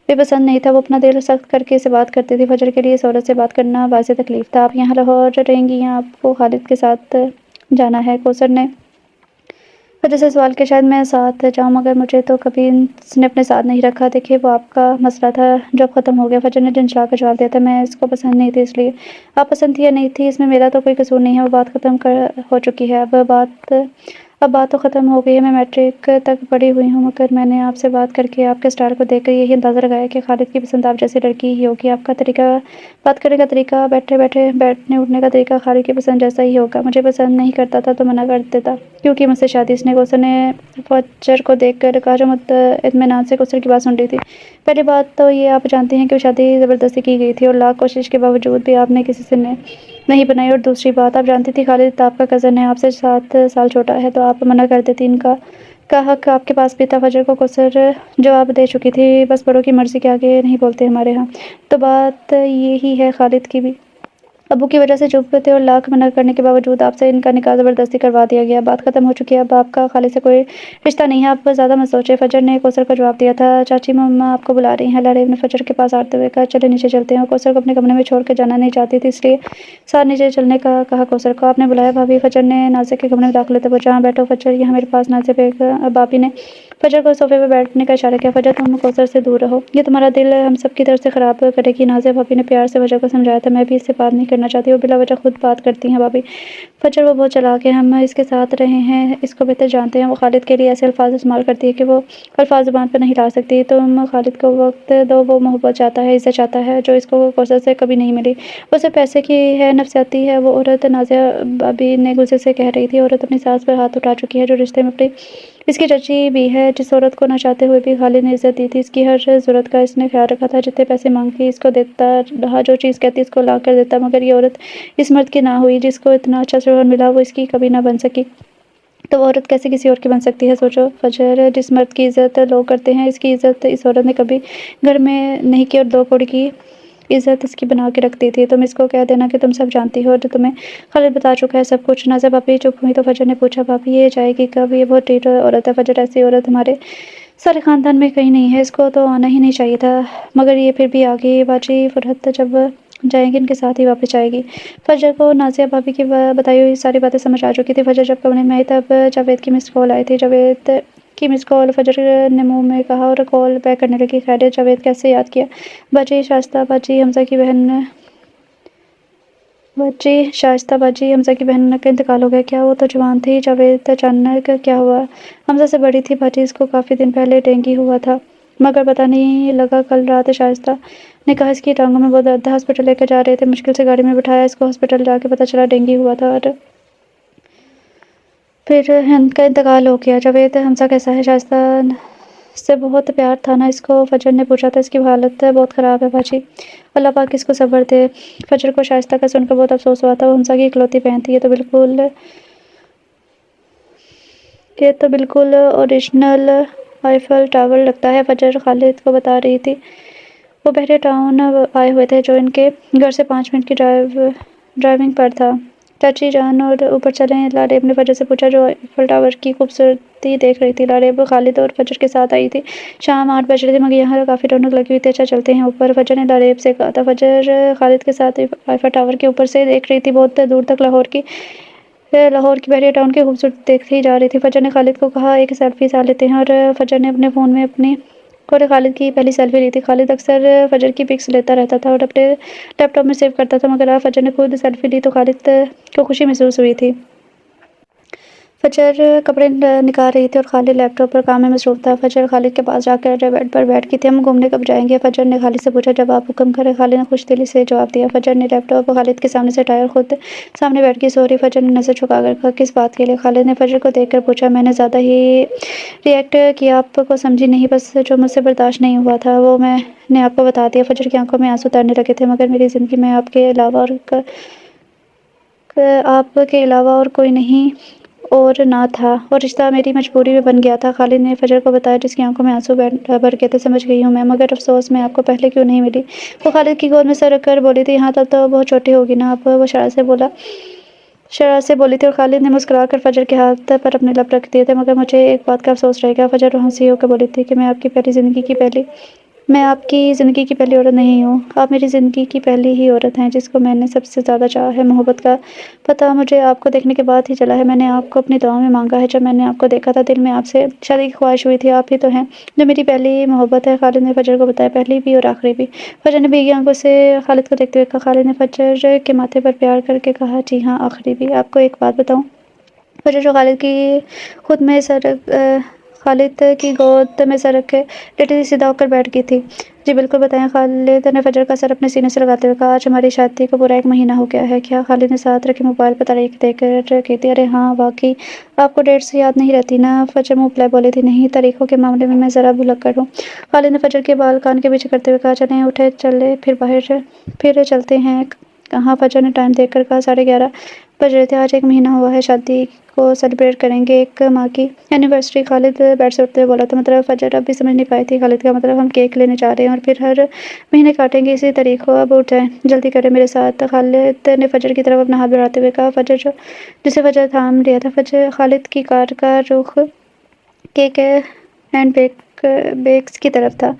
Speaker 1: بھی پسند نہیں تھا۔ وہ اپنا دل سخت کر کے اسے بات کرتی تھی۔ فجر کے لیے اس عورت سے بات کرنا باعث تکلیف تھا۔ آپ یہاں لاہور رہیں گی یا آپ کو خالد کے ساتھ جانا ہے؟ کوثر نے فجر سے سوال کیا۔ شاید میں ساتھ جاؤں، مگر مجھے تو کبھی اس نے اپنے ساتھ نہیں رکھا۔ دیکھیے وہ آپ کا مسئلہ تھا جو اب ختم ہو گیا، فجر نے جھنجھلا کر جواب دیا تھا۔ میں اس کو پسند نہیں تھی، اس لیے۔ آپ پسند تھی یا نہیں تھی، اس میں میرا تو کوئی قصور نہیں ہے۔ وہ بات ختم ہو چکی ہے، اب بات تو ختم ہو گئی ہے۔ میں میٹرک تک پڑھی ہوئی ہوں، مگر میں نے آپ سے بات کر کے، آپ کے اسٹائل کو دیکھ کر یہی اندازہ لگایا کہ خالد کی پسند آپ جیسی لڑکی ہی ہوگی۔ آپ کا بات کرنے کا طریقہ، بیٹھنے اٹھنے کا طریقہ خالد کی پسند جیسا ہی ہوگا۔ مجھے پسند نہیں کرتا تھا تو منع کر دیتا، کیوں کی مجھ سے شادی؟ اس نے کوثر نے فجر کو دیکھ کر کہا، جو اطمینان سے کوثر کی بات سن رہی تھی۔ پہلی بات تو یہ آپ جانتی ہیں کہ وہ شادی زبردستی کی گئی تھی اور لاکھ کوشش کے باوجود بھی آپ نے کسی سے نہیں بنائی۔ اور دوسری بات، آپ جانتی تھی خالد آپ کا کزن ہے، آپ سے 7 سال چھوٹا ہے، تو آپ منع کر دیتی۔ ان کا حق آپ کے پاس بھی تھا۔ فجر کو کوثر جواب دے چکی تھی، بس بڑوں کی مرضی کے آگے نہیں بولتے ہمارے ہاں۔ تو بات یہی ہے، خالد کی بھی ابو کی وجہ سے چپ تھے اور لاکھ منع کرنے کے باوجود آپ سے ان کا نکاح زبردستی کروا دیا گیا۔ بات ختم ہو چکی ہے، اب آپ کا خالد سے کوئی رشتہ نہیں ہے، آپ زیادہ مت سوچیں۔ فجر نے کوثر کو جواب دیا تھا۔ چاچی مما آپ کو بلا رہی ہیں، لاریب نے فجر کے پاس آتے ہوئے کہا۔ چلے نیچے چلتے ہیں۔ اور کوثر کو اپنے کمرے میں چھوڑ کے جانا نہیں چاہتی تھی، اس لیے ساتھ نیچے چلنے کا کہا کوثر کو۔ آپ نے بلایا بھابھی؟ فجر نے نازک کے کمرے میں داخل ہوتے پوچھا۔ ہاں بیٹھو فجر، یہاں میرے پاس۔ نازک بھابھی نے فجر کو صوفے پہ بیٹھنے کا اشارہ کیا۔ فجر تم کوثر سے دور رہو، یہ تمہارا دل ہم سب کی طرف سے خراب کرے گی۔ نازیہ بھابی نے پیار سے فجر کو سمجھایا تھا۔ میں بھی اس سے بات نہیں کرنا چاہتی، وہ بلا وجہ خود بات کرتی ہیں بھابی۔ فجر وہ بہت چالاک ہے، ہم اس کے ساتھ رہے ہیں، اس کو بہتر جانتے ہیں۔ وہ خالد کے لیے ایسے الفاظ استعمال کرتی ہے کہ وہ الفاظ زبان پر نہیں لا سکتی۔ تم خالد کو وقت دو، وہ محبت چاہتا ہے، عزت چاہتا ہے، جو اس کو کوثر سے کبھی نہیں ملی۔ وہ صرف پیسے کی ہے، نفسیاتی ہے وہ عورت۔ نازیہ بھابی نے غصے سے کہہ رہی تھی۔ عورت اپنی ساس پر ہاتھ اٹھا چکی ہے، جو رشتے میں اپنی اس کی چچی بھی ہے، جس عورت کو نہ چاہتے ہوئے بھی خالد نے عزت دی تھی۔ اس کی ہر ضرورت کا اس نے خیال رکھا تھا، جتنے پیسے مانگتی اس کو دیتا رہا، جو چیز کہتی اس کو لا کر دیتا۔ مگر یہ عورت اس مرد کی نہ ہوئی، جس کو اتنا اچھا شوہر ملا، وہ اس کی کبھی نہ بن سکی۔ تو وہ عورت کیسے کسی اور کی بن سکتی ہے؟ سوچو فجر، جس مرد کی عزت لوگ کرتے ہیں، اس کی عزت اس عورت نے کبھی گھر میں نہیں کی، اور 2 کوڑی کی عزت اس کی بنا کے رکھتی تھی۔ تم اس کو کہہ دینا کہ تم سب جانتی ہو، اور جو تمہیں خالد بتا چکا ہے سب کچھ۔ نازیہ بھابی چپ ہوئی تو فجر نے پوچھا، بھابی یہ جائے گی کب؟ یہ بہت ڈھیٹ عورت ہے فجر، ایسی عورت ہمارے سارے خاندان میں کہیں نہیں ہے، اس کو تو آنا ہی نہیں چاہیے تھا، مگر یہ پھر بھی آ گئی۔ باجی فرحت جب جائیں گی ان کے ساتھ ہی واپس جائے گی۔ فجر کو نازیہ بھابی کی بتائی ہوئی ساری باتیں سمجھ آ چکی تھی۔ فجر جب کمرے میں آئی تب جاوید کی مس کال آئی تھی۔ جاوید کی مس کال، فجر نے منہ میں کہا اور کال بیک کرنے لگی۔ خیریت؟ جاوید کیسے یاد کیا؟ باجی شائستہ باجی حمزہ کی بہن کا انتقال ہو گیا کیا؟ وہ تو جوان تھی۔ جاوید اچانک، کیا ہوا؟ حمزہ سے بڑی تھی باجی، اس کو کافی دن پہلے ڈینگی ہوا تھا، مگر پتہ نہیں لگا۔ کل رات شائستہ نے کہا اس کی ٹانگوں میں بہت درد ہے، ہاسپٹل لے کر جا رہے تھے، مشکل سے گاڑی میں بٹھایا اس کو، ہاسپٹل جا کے پتہ چلا ڈینگی ہوا تھا، اور پھر ان کا انتقال ہو گیا۔ جاوید حمزہ کیسا ہے؟ شائستہ سے بہت پیار تھا نا اس کو؟ فجر نے پوچھا تھا۔ اس کی حالت بہت خراب ہے باجی، اللہ پاک اس کو صبر دے۔ فجر کو شائستہ کا سن کر بہت افسوس ہوا تھا، وہ حمزہ کی اکلوتی بہن تھی۔ یہ تو بالکل اوریجنل آئیفل ٹاور لگتا ہے، فجر خالد کو بتا رہی تھی۔ وہ بحریہ ٹاؤن آئے ہوئے تھے، جو ان کے گھر سے 5 منٹ کی ڈرائیونگ پر تھا۔ چاچی جان اور اوپر چلیں؟ لاریب نے فجر سے پوچھا، جو آئیفل ٹاور کی خوبصورتی دیکھ رہی تھی۔ لاریب خالد اور فجر کے ساتھ آئی تھی۔ شام 8 بج رہے تھے، مگر یہاں کافی رونق لگی ہوئی تھی۔ اچھا چلتے ہیں اوپر، فجر نے لاریب سے کہا تھا۔ فجر خالد کے ساتھ آئیفل ٹاور کے اوپر سے دیکھ رہی تھی، بہت دور تک لاہور کی بحریہ ٹاؤن کی خوبصورتی دیکھتی جا رہی تھی۔ فجر نے خالد کو کہا، ایک سیلفی ساتھ لیتے ہیں، اور فجر نے اپنے فون میں اپنی اور خالد کی پہلی سیلفی لی تھی۔ خالد اکثر فجر کی پکس لیتا رہتا تھا اور اپنے لیپ ٹاپ میں سیو کرتا تھا، مگر آج فجر نے خود سیلفی لی تو خالد کو خوشی محسوس ہوئی تھی۔ فجر کپڑے نکال رہی تھی اور خالد لیپ ٹاپ پر کام میں مصروف تھا۔ فجر خالد کے پاس جا کر بیڈ پر بیٹھ گئی تھی۔ ہم گھومنے کب جائیں گے؟ فجر نے خالد سے پوچھا۔ جب آپ حکم کریں، خالد نے خوش دلی سے جواب دیا۔ فجر نے لیپ ٹاپ خالد کے سامنے سے ہٹایا اور خود سامنے بیٹھ گئی۔ سوری، فجر نے نظر جھکا کر کہا۔ کس بات کے لیے؟ خالد نے فجر کو دیکھ کر پوچھا۔ میں نے زیادہ ہی ری ایکٹ کیا، آپ کو سمجھی نہیں، بس جو مجھ سے برداشت نہیں ہوا تھا وہ میں نے آپ کو بتا دیا۔ فجر کی آنکھوں میں آنسو ترنے لگے تھے۔ مگر میری زندگی میں آپ کے علاوہ اور کوئی نہیں، اور نہ تھا، اور رشتہ میری مجبوری میں بن گیا تھا۔ خالد نے فجر کو بتایا، جس کی آنکھوں میں آنسو بھر کے تھے۔ سمجھ گئی ہوں میں، مگر افسوس میں آپ کو پہلے کیوں نہیں ملی؟ وہ خالد کی گود میں سر رکھ کر بولی تھی۔ ہاں، تب تو بہت چھوٹی ہوگی نا آپ، وہ شرارت سے بولی تھی، اور خالد نے مسکرا کر فجر کے ہاتھ پر اپنے لب رکھ دیے تھے۔ مگر مجھے ایک بات کا افسوس رہے گا۔ فجر ہنسی ہو کر بولی تھی کہ میں آپ کی زندگی کی پہلی عورت نہیں ہوں، آپ میری زندگی کی پہلی ہی عورت ہیں جس کو میں نے سب سے زیادہ چاہا ہے۔ محبت کا پتہ مجھے آپ کو دیکھنے کے بعد ہی چلا ہے۔ میں نے آپ کو اپنی دعاؤں میں مانگا ہے۔ جب میں نے آپ کو دیکھا تھا، دل میں آپ سے شادی کی خواہش ہوئی تھی۔ آپ ہی تو ہیں جو میری پہلی محبت ہے۔ خالد نے فجر کو بتایا، پہلی بھی اور آخری بھی۔ فجر نے بھیگی آنکھوں سے خالد کو دیکھتے ہوئے کہا۔ خالد نے فجر کے ماتھے پر پیار کر کے کہا، جی ہاں، آخری بھی۔ آپ کو ایک بات بتاؤں؟ فجر جو خالد کی گود میں سر رکھے لیٹی تھی، سیدھا ہو کر بیٹھ گئی تھی۔ جی بالکل بتائیں، خالد نے فجر کا سر اپنے سینے سے لگاتے ہوئے کہا۔ آج ہماری شادی کو پورا 1 مہینہ ہو گیا ہے۔ کیا؟ خالد نے ساتھ رکھے موبائل پر تاریخ دیکھ کر کہتی، ارے ہاں واقعی، آپ کو ڈیٹس یاد نہیں رہتی نا؟ فجر منہ پھیلائے بولی تھی، نہیں، تاریخوں کے معاملے میں ذرا بھلکڑ ہوں۔ خالد نے فجر کے بال کان کے پیچھے کرتے ہوئے کہا، چلیں اٹھے چلے پھر چلتے ہیں۔ کہاں؟ فجر نے ٹائم دیکھ کر کہا، 11:30 بج رہے تھے۔ آج 1 مہینہ ہوا ہے شادی کو، سیلیبریٹ کریں گے، 1 ماہ کی اینیورسری۔ خالد بیڈ سے اٹھتے ہوئے بولا، تو مطلب؟ فجر اب بھی سمجھ نہیں پائی تھی خالد کا مطلب۔ ہم کیک لینے جا رہے ہیں اور پھر ہر مہینے کاٹیں گے اسی تاریخ کو۔ اب اٹھ جائیں، جلدی کریں میرے ساتھ۔ خالد نے فجر کی طرف اپنا ہاتھ بڑھاتے ہوئے کہا۔ جسے فجر تھام لیا تھا۔ خالد کی کار کا رخ کیک اینڈ بیکس کی طرف تھا۔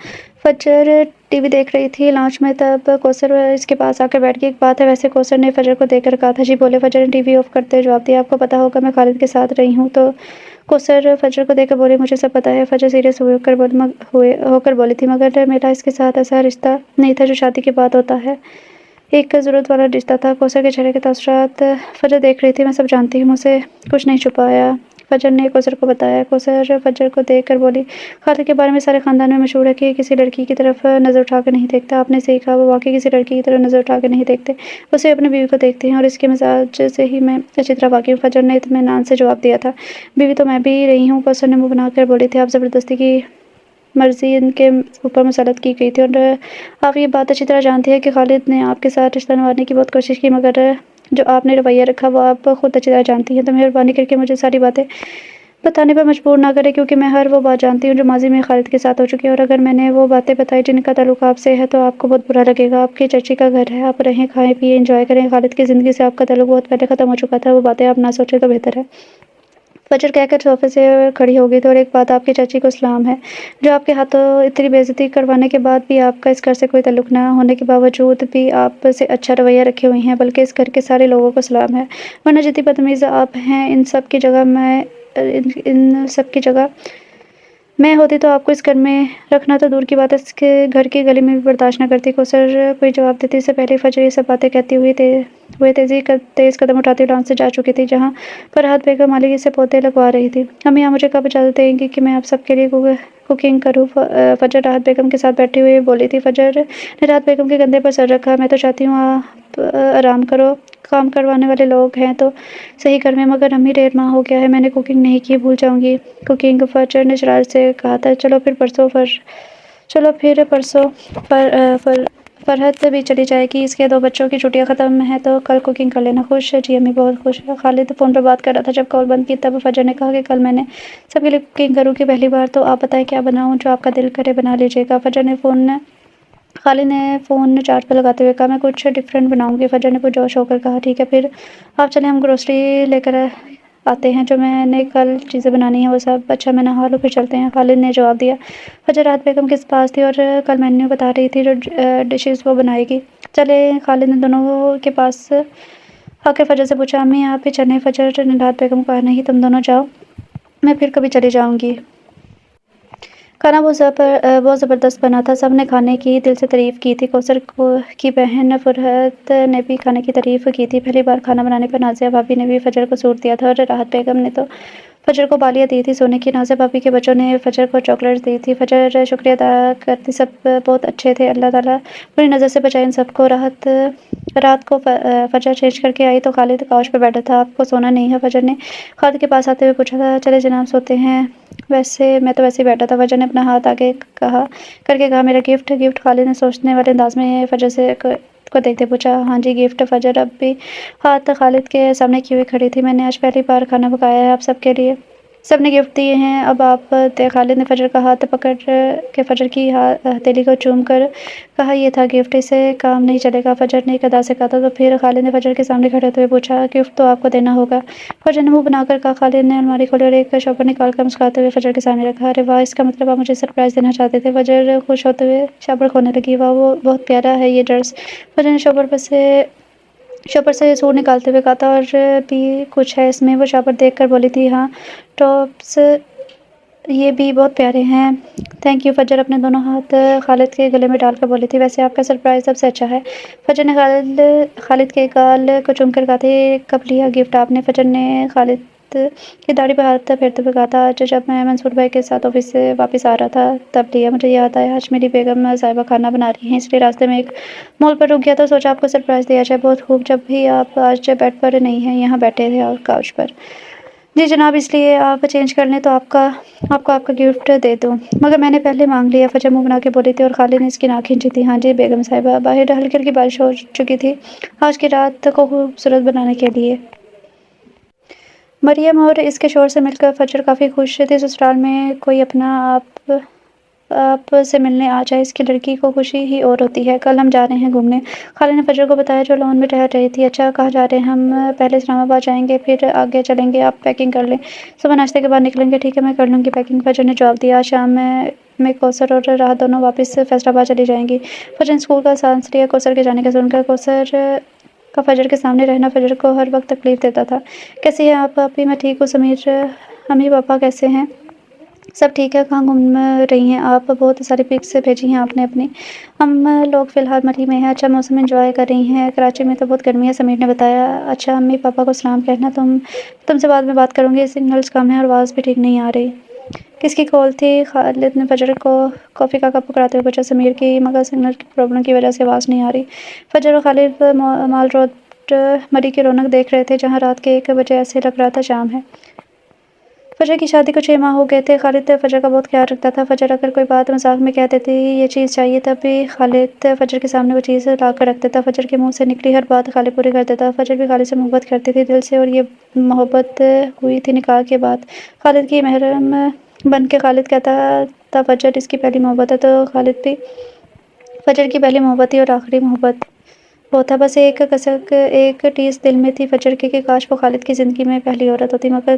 Speaker 1: فجر ٹی وی دیکھ رہی تھی لاؤنج میں، تب کوثر اس کے پاس آ کر بیٹھ گئی۔ ایک بات ہے ویسے، کوثر نے فجر کو دیکھ کر کہا تھا۔ جی بولے، فجر نے ٹی وی آف کرتے جواب دیا۔ آپ کو پتہ ہوگا میں خالد کے ساتھ رہی ہوں تو؟ کوثر فجر کو دیکھ کر بولی، مجھے سب پتہ ہے۔ فجر سیریس ہو کر بولی تھی، مگر میرا اس کے ساتھ ایسا رشتہ نہیں تھا جو شادی کے بعد ہوتا ہے، ایک ضرورت والا رشتہ تھا۔ کوثر کے چہرے کے تاثرات فجر دیکھ رہی تھی۔ میں سب جانتی ہوں، مجھ سے کچھ نہیں چھپایا، فجر نے کوثر کو بتایا۔ کوثر فجر کو دیکھ کر بولی، خالد کے بارے میں سارے خاندان میں مشہور ہے کہ کسی لڑکی کی طرف نظر اٹھا کر نہیں دیکھتا۔ آپ نے صحیح کہا، وہ واقعی کسی لڑکی کی طرف نظر اٹھا کر نہیں دیکھتے، وہ صرف اپنی بیوی کو دیکھتے ہیں، اور اس کے مزاج سے ہی میں اچھی طرح واقف ہوں۔ فجر نے اطمینان سے جواب دیا تھا، بیوی تو میں بھی رہی ہوں۔ کوثر نے منہ بنا کر بولی تھی، آپ زبردستی کی مرضی ان کے اوپر مسلط کی گئی تھی، اور آپ یہ بات اچھی طرح جانتی ہیں کہ خالد نے آپ کے ساتھ رشتہ نبھانے کی بہت کوشش کی، مگر جو آپ نے رویہ رکھا وہ آپ خود اچھی طرح جانتی ہیں۔ تو مہربانی کر کے مجھے ساری باتیں بتانے پر مجبور نہ کریں، کیونکہ میں ہر وہ بات جانتی ہوں جو ماضی میں خالد کے ساتھ ہو چکی ہے، اور اگر میں نے وہ باتیں بتائی جن کا تعلق آپ سے ہے تو آپ کو بہت برا لگے گا۔ آپ کی چچی کا گھر ہے، آپ رہیں، کھائیں، پیئیں، انجوائے کریں۔ خالد کی زندگی سے آپ کا تعلق بہت پہلے ختم ہو چکا تھا، وہ باتیں آپ نہ سوچیں تو بہتر ہے۔ فجر کہہ کر صوفے سے کھڑی ہو گئی تھی۔ اور ایک بات، آپ کی چاچی کو سلام ہے، جو آپ کے ہاتھوں اتنی بے عزتی کروانے کے بعد بھی آپ کا اس گھر سے کوئی تعلق نہ ہونے کے باوجود بھی آپ سے اچھا رویہ رکھے ہوئی ہیں، بلکہ اس گھر کے سارے لوگوں کو سلام ہے، ورنہ جتنی بدتمیز آپ ہیں ان سب کی جگہ میں ہوتی تو آپ کو اس گھر میں رکھنا تو دور کی بات ہے، اس کے گھر کی گلی میں بھی برداشت نہ کرتی۔ کوثر کوئی جواب دیتی سے پہلے فجر یہ سب باتیں کہتی ہوئی تیز قدم اٹھاتے ہوئے لان سے جا چکی تھی، جہاں فرحت بیگم مالکی سے پودے لگوا رہی تھی۔ امی، آپ مجھے کب اجازت دیں گی کہ میں آپ سب کے لیے کوکنگ کروں؟ فجر راحت بیگم کے ساتھ بیٹھی ہوئی بولی تھی۔ فجر نے راحت بیگم کے کندھے پر سر رکھا۔ میں تو چاہتی ہوں آپ آرام کرو، کام کروانے والے لوگ ہیں تو صحیح گھر میں، مگر امی 1.5 ماہ ہو گیا ہے میں نے کوکنگ نہیں کی، بھول جاؤں گی کوکنگ؟ فجر نے شرارت سے کہا تھا۔ چلو پھر پرسوں فرحت بھی چلی جائے گی، اس کے 2 بچوں کی چھٹیاں ختم ہیں تو کل کوکنگ کر لینا۔ خوش؟ جی امی، بہت خوش۔ خالد فون پر بات کر رہا تھا، جب کال بند کی تب فجر نے کہا کہ کل میں نے سب کے لیے کوکنگ کروں گی پہلی بار، تو آپ بتائیں کیا بناؤں؟ جو آپ کا دل کرے بنا لیجیے گا۔ خالد نے فون چارج پر لگاتے ہوئے کہا، میں کچھ ڈفرینٹ بناؤں گی۔ فجر نے پرجوش ہو کر کہا، ٹھیک ہے، پھر آپ چلیں، ہم گروسری لے کر آتے ہیں، جو میں نے کل چیزیں بنانی ہیں وہ سب۔ اچھا، میں نہا لوں پھر چلتے ہیں، خالد نے جواب دیا۔ فجر راحت بیگم کے پاس تھی اور کل مینیو بتا رہی تھی جو ڈشز وہ بنائے گی۔ چلیں، خالد نے دونوں کے پاس آ کر فجر سے پوچھا، امی آپ بھی چلیں؟ فجر نے راحت بیگم کو کہا، نہیں، تم دونوں جاؤ، میں پھر کبھی چلی جاؤں گی۔ کھانا بہت زبردست بنا تھا، سب نے کھانے کی دل سے تعریف کی تھی۔ کوثر کی بہن فرحت نے بھی کھانے کی تعریف کی تھی۔ پہلی بار کھانا بنانے پر نازیہ بھابی نے بھی فجر کو سوٹ دیا تھا، اور راحت بیگم نے تو فجر کو بالیاں دی تھی سونے کی۔ نازیہ بھابی کے بچوں نے فجر کو چاکلیٹس دی تھی۔ فجر شکریہ ادا کرتی، سب بہت اچھے تھے، اللہ تعالیٰ بری نظر سے بچائے ان سب کو۔ رات کو فجر چینج کر کے آئی تو خالد کاؤچ پر بیٹھا تھا۔ آپ کو سونا نہیں ہے؟ فجر نے خالد کے پاس آتے ہوئے پوچھا تھا۔ چلے جناب، سوتے ہیں، میں تو ویسے ہی بیٹھا تھا۔ فجر نے اپنا ہاتھ آگے کر کے کہا، میرا گفٹ۔ خالد نے سوچنے والے انداز میں فجر سے کو دیکھتے پوچھا۔ ہاں جی گفٹ۔ فجر اب بھی ہاتھ خالد کے سامنے کی ہوئی کھڑی تھی۔ میں نے آج پہلی بار کھانا پکایا ہے آپ سب کے لیے۔ سب نے گفٹ دیے ہیں، اب آپ دے۔ خالد نے فجر کا ہاتھ پکڑ کے فجر کی ہتھیلی کو چوم کر کہا یہ تھا گفٹ، اس سے کام نہیں چلے گا۔ فجر نے ایک ادا سے کہا تھا تو پھر خالد نے فجر کے سامنے کھڑے ہوئے پوچھا گفٹ تو آپ کو دینا ہوگا۔ فجر نے منہ بنا کر کہا۔ خالد نے الماری کھولی اور ایک شاپر نکال کر مسکراتے ہوئے فجر کے سامنے رکھا۔ ارے واہ، اس کا مطلب آپ مجھے سرپرائز دینا چاہتے تھے۔ فجر خوش ہوتے ہوئے شاپر کھولنے لگی۔ واہ، وہ بہت پیارا ہے یہ ڈریس۔ فجر نے شاپر سے سوٹ نکالتے ہوئے کہا تھا اور بھی کچھ ہے اس میں۔ وہ شاپر دیکھ کر بولی تھی ہاں ٹاپس یہ بھی بہت پیارے ہیں۔ Thank you. فجر اپنے دونوں ہاتھ خالد کے گلے میں ڈال کر بولی تھی ویسے آپ کا سرپرائز سب سے اچھا ہے۔ فجر نے خالد کے گال کو چوم کر کہا تھا یہ کب لیا گفٹ آپ نے؟ فجر نے خالد کی داڑھی پر ہاتھ پھیرتے ہوئے کہا تھا آج جب میں منصور بھائی کے ساتھ آفس سے واپس آ رہا تھا تب لیا۔ مجھے یاد آیا آج میری بیگم صاحبہ کھانا بنا رہی ہیں، اس لیے راستے میں ایک مال پر رک گیا تو سوچا آپ کو سرپرائز دیا جائے۔ بہت خوب، جب بھی آپ آج بیڈ پر نہیں ہیں یہاں بیٹھے تھے کاؤچ پر۔ جی جناب، اس لیے آپ چینج کر لیں تو آپ کو آپ کا گفٹ دے دوں، مگر میں نے پہلے مانگ لیا۔ فجر منہ بنا کے بولی تھی اور خالد نے اس کی ناک کھینچی تھی۔ ہاں جی بیگم صاحبہ۔ باہر ہلکی ہلکی بارش ہو چکی تھی آج کی رات کو خوبصورت بنانے کے لیے۔ مریم اور اس کے شوہر سے مل کر فجر کافی خوش تھی۔ سسرال میں کوئی اپنا آپ سے ملنے آ جائے اس کی لڑکی کو خوشی ہی اور ہوتی ہے۔ کل ہم جا رہے ہیں گھومنے، خالد نے فجر کو بتایا جو لان میں ٹہل رہی تھی۔ اچھا، کہاں جا رہے ہیں؟ ہم پہلے اسلام آباد جائیں گے پھر آگے چلیں گے، آپ پیکنگ کر لیں، صبح ناشتے کے بعد نکلیں گے۔ ٹھیک ہے، میں کر لوں گی پیکنگ، فجر نے جواب دیا۔ شام میں کوثر اور راحت دونوں واپس فیصل آباد چلی جائیں گی۔ فجر نے اسکول کا سانس لیا۔ کوثر کے جانے کا سن کر کوثر کا فجر کے سامنے رہنا فجر کو ہر وقت تکلیف دیتا تھا۔ کیسی ہیں آپ اپی؟ میں ٹھیک ہوں سمیر، امی پاپا کیسے ہیں؟ سب ٹھیک ہے۔ کہاں گھوم رہی ہیں آپ؟ بہت ساری پکس بھیجی ہیں آپ نے اپنی۔ ہم لوگ فی الحال مری میں ہیں۔ اچھا، موسم انجوائے کر رہی ہیں؟ کراچی میں تو بہت گرمی ہے، سمیر نے بتایا۔ اچھا، امی پاپا کو سلام کہنا، تم سے بعد میں بات کروں گی، سگنلز کم ہیں اور آواز بھی ٹھیک نہیں آ رہی۔ کس کی کال تھی؟ خالد نے فجر کو کافی کا کپ پکڑاتے ہوئے پوچھا۔ سمیر کی، مگر سگنل کی پرابلم کی وجہ سے آواز نہیں آ رہی۔ فجر اور خالد مال روڈ مری کی رونق دیکھ رہے تھے جہاں رات کے 1 بجے ایسے لگ رہا تھا شام ہے۔ فجر کی شادی کو 6 ماہ ہو گئے تھے۔ خالد فجر کا بہت خیال رکھتا تھا۔ فجر اگر کوئی بات مذاق میں کہہ دیتی یہ چیز چاہیے تب بھی خالد فجر کے سامنے وہ چیز لا کر رکھ دیتا۔ فجر کے منہ سے نکلی ہر بات خالد پوری کر دیتا۔ فجر بھی خالد سے محبت کرتی تھی دل سے، اور یہ محبت ہوئی تھی نکاح کے بعد۔ خالد کی محرم بن کے خالد کہتا تھا فجر اس کی پہلی محبت ہے، تو خالد بھی فجر کی پہلی محبت تھی اور آخری محبت۔ وہ تھا بس ایک کسک، ایک ٹیس دل میں تھی فجر کی کہ کاش وہ خالد کی زندگی میں پہلی عورت ہوتی، مگر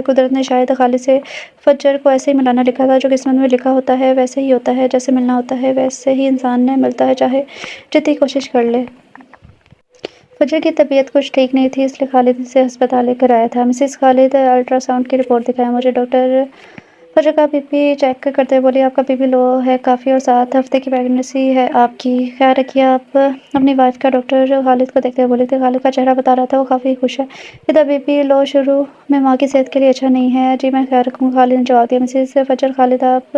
Speaker 1: قدرت نے شاید خالد سے فجر کو ایسے ہی ملانا لکھا تھا۔ جو قسمت میں لکھا ہوتا ہے ویسے ہی ہوتا ہے، جیسے ملنا ہوتا ہے ویسے ہی انسان ملتا ہے، چاہے جتنی کوشش کر لے۔ فجر کی طبیعت کچھ ٹھیک نہیں تھی، اس لیے خالد اسے ہسپتال لے کر آیا تھا۔ مسز خالد، الٹرا ساؤنڈ کی رپورٹ دکھائیں مجھے۔ ڈاکٹر فجر کا بی پی چیک کرتے ہوئے بولی آپ کا بی پی لو ہے کافی، اور 7 ہفتے کی پریگنینسی ہے آپ کی، خیال رکھیے آپ اپنی وائف کا۔ ڈاکٹر خالد کو دیکھتے ہوئے بولی تھی۔ خالد کا چہرہ بتا رہا تھا وہ کافی خوش ہے۔ ادھر بی پی لو شروع میں ماں کی صحت کے لیے اچھا نہیں ہے۔ جی میں خیال رکھوں گا، خالد نے جواب دیا۔ مسز فجر، خالد آپ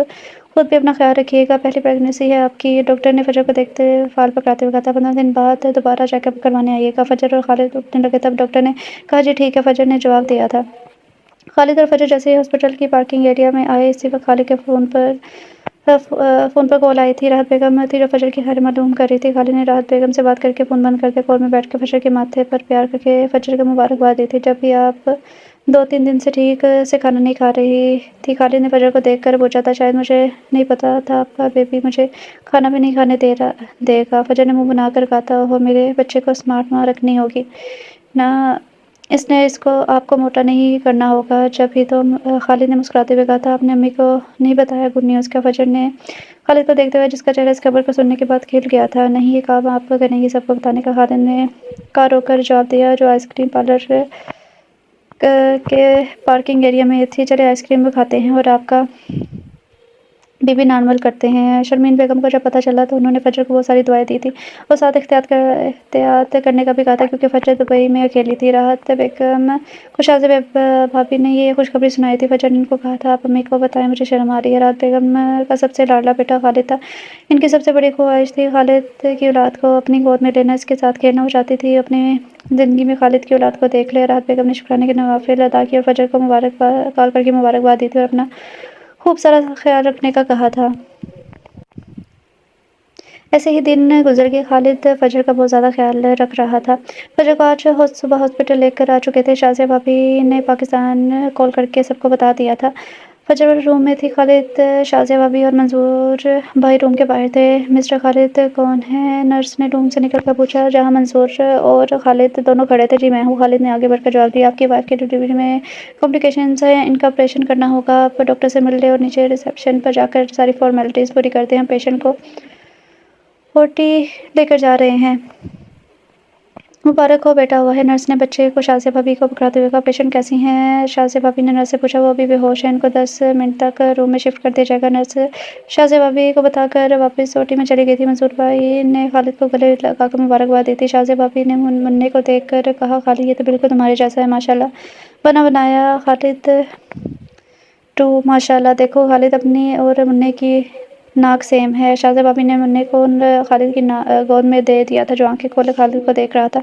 Speaker 1: خود بھی اپنا خیال رکھیے گا، پہلی پریگنینسی ہے آپ کی۔ ڈاکٹر نے فجر کو دیکھتے فال پکڑاتے ہوئے کہا تھا 15 دن بعد دوبارہ چیک اپ کروانے آئیے گا۔ فجر اور خالد اٹھنے لگے تب ڈاکٹر نے کہا جی ٹھیک ہے، فجر نے جواب دیا تھا۔ خالد اور فجر جیسے ہی ہاسپٹل کی پارکنگ ایریا میں آئے اسی وقت خالد کے فون پر کال آئی تھی۔ راحت بیگم تھی جو فجر کی خیر معلوم کر رہی تھی۔ خالد نے راحت بیگم سے بات کر کے فون بند کر دیا۔ کال میں بیٹھ کے فجر کے ماتھے پر پیار کر کے فجر کو مبارکباد دی تھی۔ جب بھی آپ 2-3 دن سے ٹھیک سے کھانا نہیں کھا رہی تھی، خالد نے فجر کو دیکھ کر پوچھا تھا شاید مجھے نہیں پتا تھا آپ کا بیبی مجھے کھانا بھی نہیں کھانے دے گا۔ فجر نے منہ بنا کر کہا تھا اوہو، میرے بچے کو سمارٹ ماں رکھنی ہوگی نا، اس نے اس کو آپ کو موٹا نہیں کرنا ہوگا جب ہی تو۔ خالد نے مسکراتے ہوئے کہا تھا آپ نے امی کو نہیں بتایا گڈ نیوز کا؟ فجر نے خالد کو دیکھتے ہوئے جس کا چہرہ اس خبر کو سننے کے بعد کھل گیا تھا، نہیں یہ کام آپ کریں گی سب کو بتانے کا؟ خالد نے کار روک کر جواب دیا جو آئس کریم پارلر کے پارکنگ ایریا میں تھی، چلے آئس کریم بھی کھاتے ہیں اور آپ کا بی بی نارمل کرتے ہیں۔ شرمین بیگم کو جب پتہ چلا تو انہوں نے فجر کو بہت ساری دعائیں دی تھی اور ساتھ احتیاط کرنے کا بھی کہا تھا کیونکہ فجر دبئی میں اکیلی تھی۔ راحت بیگم کو شازیہ بھابی نے یہ خوشخبری سنائی تھی۔ فجر نے ان کو کہا تھا آپ امی کو بتائیں مجھے شرم آ رہی ہے۔ راحت بیگم کا سب سے لاڈلا بیٹا خالد تھا، ان کی سب سے بڑی خواہش تھی خالد کی اولاد کو اپنی گود میں لینا، اس کے ساتھ کھیلنا۔ وہ چاہتی تھی اپنی زندگی میں خالد کی اولاد کو دیکھ لے۔ راحت بیگم نے شکرانے کے نوافل ادا کیے اور فجر کو کال کر کے مبارکباد دی تھی اور اپنا خوب سارا خیال رکھنے کا کہا تھا۔ ایسے ہی دن گزر گئے۔ خالد فجر کا بہت زیادہ خیال رکھ رہا تھا۔ فجر کو آج صبح ہاسپٹل لے کر آ چکے تھے۔ شازیہ بھابی نے پاکستان کال کر کے سب کو بتا دیا تھا۔ فجر روم میں تھی۔ خالد، شازیہ بھابی اور منظور بھائی روم کے باہر تھے۔ مسٹر خالد کون ہے؟ نرس نے روم سے نکل کر پوچھا، جہاں منظور اور خالد دونوں کھڑے تھے۔ جی میں ہوں، خالد نے آگے بڑھ کر جواب دیا۔ آپ کی وائف کی ڈلیوری میں کمپلیکیشنز ہیں، ان کا آپریشن کرنا ہوگا۔ آپ ڈاکٹر سے مل لیں اور نیچے ریسیپشن پر جا کر ساری فارمیلٹیز پوری کر دیں۔ ہم پیشنٹ کو اوٹی لے کر جا رہے ہیں۔ مبارک ہو، بیٹا ہوا ہے۔ نرس نے بچے کو شازیہ بھابی کو پکڑاتے ہوئے کہا۔ پیشنٹ کیسی ہیں؟ شازیہ بھابی نے نرس سے پوچھا۔ وہ ابھی بے ہوش ہیں، ان کو 10 منٹ تک روم میں شفٹ کر دیا جائے گا۔ نرس شازیہ بھابی کو بتا کر واپس اوٹی میں چلی گئی تھی۔ منظور بھائی نے خالد کو گلے لگا کر مبارکباد دی تھی۔ شازیہ بھابی نے منّے کو دیکھ کر کہا، خالد یہ تو بالکل تمہارے جیسا ہے، ماشاء اللہ، بنا بنایا۔ خالد ٹو ماشاء اللہ، دیکھو خالد، اپنی اور منّے کی ناک سیم ہے۔ شازیہ بھابی نے منّے کو خالد کی گود میں دے دیا تھا، جو آنکھیں کھولے خالد کو دیکھ رہا تھا۔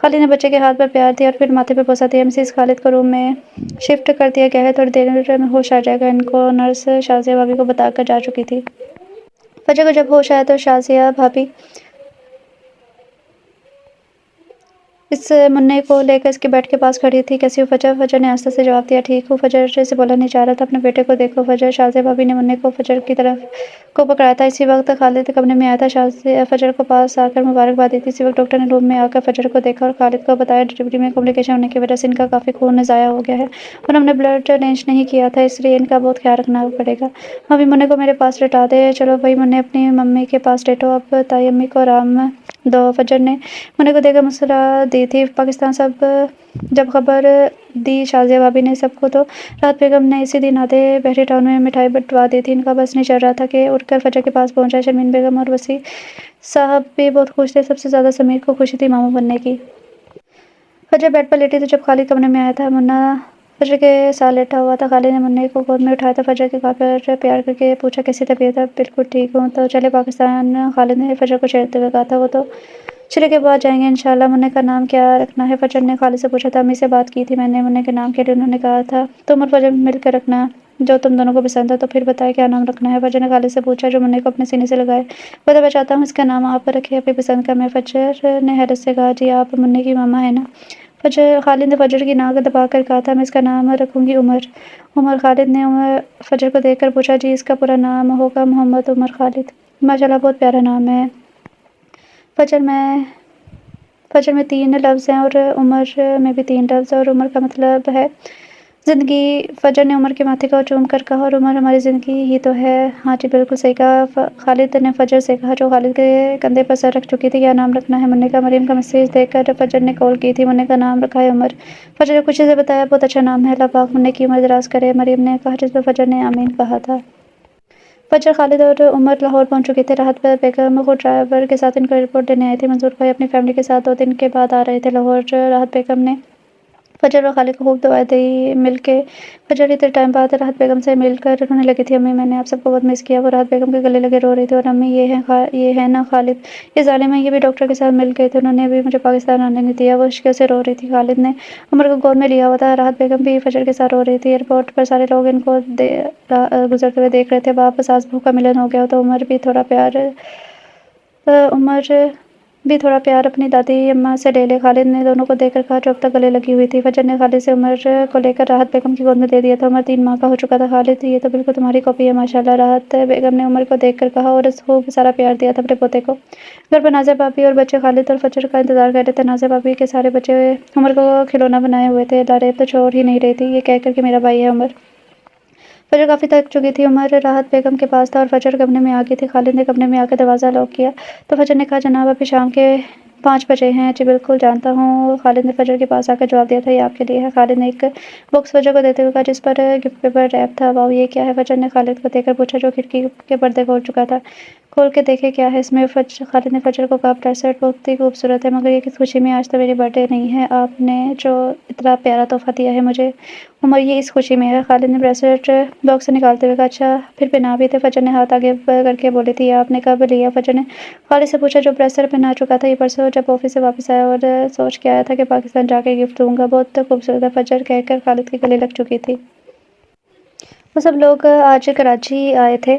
Speaker 1: خالد نے بچے کے ہاتھ پر پیار دیا اور پھر ماتھے پہ بوسہ دیا۔ مسز خالد کو روم میں شفٹ کر دیا گیا ہے، تھوڑی دیر میں ہوش آ جائے گا ان کو، نرس شازیہ بھابی کو بتا کر جا چکی تھی۔ فجر کو جب ہوش آیا تو شازیہ بھابی اس منّے کو لے کر اس کے بیڈ کے پاس کھڑی تھی۔ کیسی ہو فجر؟ فجر نے آہستہ سے جواب دیا، ٹھیک ہوں۔ فجر سے بولا نہیں جا رہا تھا، اپنے بیٹے کو دیکھو فجر۔ شازیہ بھابی نے منّے کو فجر کی طرف کو پکڑایا تھا۔ اسی وقت خالد کمرے میں آیا تھا۔ فجر کو پاس آ کر مبارکباد دی تھی۔ اسی وقت ڈاکٹر نے روم میں آ کر فجر کو دیکھا اور خالد کو بتایا، ڈلیوری میں کمپلیکیشن ہونے کی وجہ سے ان کا کافی خون ضائع ہو گیا ہے اور ہم نے بلڈ ڈونیٹ نہیں کیا تھا، اس لیے ان کا بہت خیال رکھنا پڑے گا۔ ابھی منّے کو میرے پاس لٹا دے۔ چلو بھائی منّے، اپنی ممی کے پاس لیٹو، اب تائی امی کو آرام دو۔ فجر نے منّے کو دے کر مسکرا دی تھی۔ پاکستان جب خبر دی شازیہ بھابی نے سب کو، تو راحت بیگم نے اسی دن آدھے بحری ٹاؤن میں مٹھائی بٹوا دی تھی۔ ان کا بس نہیں چل رہا تھا کہ اٹھ کر فجر کے پاس پہنچ جائے۔ شرمین بیگم اور وسیع صاحب بھی بہت خوش تھے۔ سب سے زیادہ سمیر کو خوشی تھی ماموں بننے کی۔ فجر بیڈ پر لیٹی تھی جب خالد کمرے میں آیا تھا۔ منّا فجر کے ساتھ لیٹا ہوا تھا۔ خالد نے منّے کو گود میں اٹھایا تھا۔ فجر کے گال پر پیار کر کے پوچھا، کیسی طبیعت ہے؟ بالکل ٹھیک ہوں۔ تو چلے پاکستان؟ خالد نے فجر کو چھیڑتے ہوئے کہا تھا۔ وہ تو چلے کے بعد جائیں گے انشاءاللہ۔ منّے کا نام کیا رکھنا ہے؟ فجر نے خالد سے پوچھا تھا۔ امی سے بات کی تھی میں نے منّے کے نام کے لیے، انہوں نے کہا تھا تم اور فجر مل کر رکھنا، جو تم دونوں کو پسند ہو۔ تو پھر بتائے کیا نام رکھنا ہے؟ فجر نے خالد سے پوچھا، جو منّے کو اپنے سینے سے لگائے۔ بتانا چاہتا ہوں، اس کا نام آپ رکھیں اپنی پسند کا۔ میں فجر نے حیرت سے کہا، جی آپ منّے کی ماما ہیں نا؟ خالد نے فجر کی ناک دبا کر کہا تھا، میں اس کا نام رکھوں گی عمر۔ عمر؟ خالد نے فجر کو دیکھ کر پوچھا، جی اس کا پورا نام ہوگا محمد عمر خالد۔ ماشاءاللہ، بہت پیارا نام ہے۔ فجر میں 3 لفظ ہیں اور عمر میں بھی 3 لفظ، اور عمر کا مطلب ہے زندگی۔ فجر نے عمر کے ماتھے کو چوم کر کہا، اور عمر ہماری زندگی ہی تو ہے۔ ہاں جی، بالکل صحیح کہا۔ خالد نے فجر سے کہا، جو خالد کے کندھے پر سر رکھ چکی تھی، کیا نام رکھنا ہے منّے کا؟ مریم کا میسج دیکھ کر فجر نے کال کی تھی۔ منّے کا نام رکھا ہے عمر۔ فجر نے خوشی سے بتایا، بہت اچھا نام ہے، اللہ پاک منّے کی عمر دراز کرے، مریم نے کہا، جس پر فجر نے آمین کہا تھا۔ فجر، خالد اور عمر لاہور پہنچ چکے تھے۔ راحت بیگم خود ڈرائیور کے ساتھ ان کو ایئرپورٹ دینے آئی تھی۔ منظور بھائی اپنی فیملی کے ساتھ 2 دن کے بعد آ رہے تھے لاہور۔ راحت بیگم نے فجر اور خالد کو خوب دعائیں دی۔ مل کے فجر اتنے ٹائم بعد راحت بیگم سے مل کر رونے لگی تھی۔ امی، میں نے آپ سب کو بہت مس کیا۔ وہ راحت بیگم کے گلے لگے رو رہی تھی۔ اور امی، یہ ہے نا خالد، یہ ظالم ہے، یہ بھی ڈاکٹر کے ساتھ مل گئے تھے، انہوں نے ابھی مجھے پاکستان آنے نہیں دیا۔ وہ اشکوں سے رو رہی تھی۔ خالد نے عمر کو گود میں لیا ہوا تھا۔ راحت بیگم بھی فجر کے ساتھ رو رہی تھی۔ ایئرپورٹ پر سارے لوگ ان کو گزرتے ہوئے دیکھ رہے تھے۔ باپ ساس بہو کا ملن ہو گیا تو عمر بھی تھوڑا پیار اپنی دادی اماں سے لے لے۔ خالد نے دونوں کو دیکھ کر کہا، جو اب تک گلے لگی ہوئی تھی۔ فجر نے خالد سے عمر کو لے کر راحت بیگم کی گود میں دے دیا تھا۔ عمر 3 ماہ کا ہو چکا تھا۔ خالد، یہ تو بالکل تمہاری کاپی ہے، ماشاءاللہ، راحت بیگم نے عمر کو دیکھ کر کہا، اور خوب سارا پیار دیا تھا اپنے پوتے کو۔ گھر پر نازیہ بھابی اور بچے خالد اور فجر کا انتظار کر رہے تھے۔ نازیہ بھابی کے سارے بچے عمر کو کھلونا بنائے ہوئے تھے، لاریب تو چھوڑ ہی نہیں رہی تھی، یہ کہہ کر کہ میرا بھائی ہے عمر۔ فجر کافی تھک چکی تھی۔ عمر راحت بیگم کے پاس تھا اور فجر کمرے میں آ گئی تھی۔ خالد نے کمرے میں آ کر دروازہ لاک کیا تو فجر نے کہا، جناب ابھی شام کے 5 بجے ہیں۔ جی بالکل جانتا ہوں، خالد نے فجر کے پاس آ کر جواب دیا تھا، یہ آپ کے لیے ہے۔ خالد نے ایک باکس فجر کو دیتے ہوئے کہا، جس پر گفٹ پیپر ریپ تھا۔ واؤ، یہ کیا ہے؟ فجر نے خالد کو دیکھ کر پوچھا، جو کھڑکی کے پردے کھول چکا تھا۔ کھول کے دیکھے کیا ہے اس میں؟ خالد نے فجر کو کہا، بریسلیٹ بہت ہی خوبصورت ہے، مگر یہ کس خوشی میں؟ آج تو میری برتھ ڈے نہیں ہے، آپ نے جو اتنا پیارا تحفہ دیا ہے مجھے عمر، یہ اس خوشی میں ہے۔ خالد نے بریسلیٹ باکس سے نکالتے ہوئے کہا، اچھا پھر پہنا بھی تھے؟ فجر نے ہاتھ آگے کر کے بولی تھی، یہ آپ نے کب لیا؟ فجر نے خالد سے پوچھا، جو بریسلیٹ پہنا چکا تھا، یہ پرسوں جب آفس سے واپس آیا اور سوچ کے آیا تھا کہ پاکستان جا کے گفٹ دوں گا، بہت خوبصورت ہے فجر، کہہ کر خالد کے گلے لگ چکی تھی۔ وہ سب لوگ آج کراچی آئے تھے۔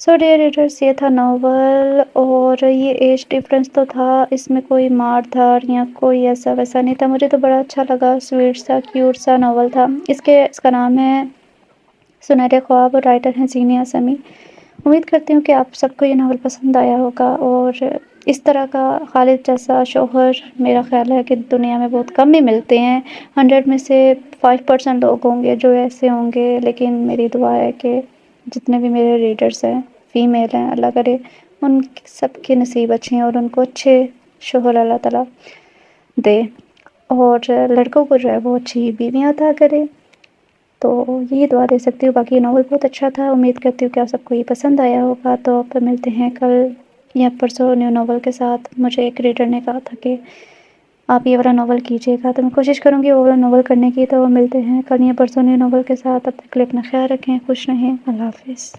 Speaker 1: سو ڈیئر ریڈرس، یہ تھا ناول، اور یہ ایج ڈفرینس تو تھا، اس میں کوئی مار دھار یا کوئی ایسا ویسا نہیں تھا. مجھے تو بڑا اچھا لگا، سویٹ سا کیوٹ سا ناول تھا. اس کا نام ہے سنہرے خواب، اور رائٹر ہیں زینیا سمیع. امید کرتی ہوں کہ آپ سب کو یہ ناول پسند آیا ہوگا، اور اس طرح کا خالد جیسا شوہر میرا خیال ہے کہ دنیا میں بہت کم ہی ملتے ہیں. 100 میں سے 5% لوگ ہوں گے جو ایسے ہوں گے. لیکن میری دعا ہے کہ جتنے بھی میرے ریڈرز ہیں، فیمیل ہیں، اللہ کرے ان سب کے نصیب اچھے ہیں اور ان کو اچھے شوہر اللہ تعالیٰ دے، اور لڑکوں کو جو ہے وہ اچھی بیویاں عطا کرے. تو یہی دعا دے سکتی ہوں. باقی یہ ناول بہت اچھا تھا، امید کرتی ہوں کہ آپ سب کو یہ پسند آیا ہوگا. تو آپ ملتے ہیں کل یا پرسوں نیو ناول کے ساتھ. مجھے ایک ریڈر نے کہا تھا کہ آپ یہ والا ناول کیجیے گا، تو میں کوشش کروں گی وہ والا ناول کرنے کی. تو ملتے ہیں کل یا پرسوں نیو ناول کے ساتھ. اب تک کے لیے اپنا خیال رکھیں، خوش رہیں، اللہ حافظ.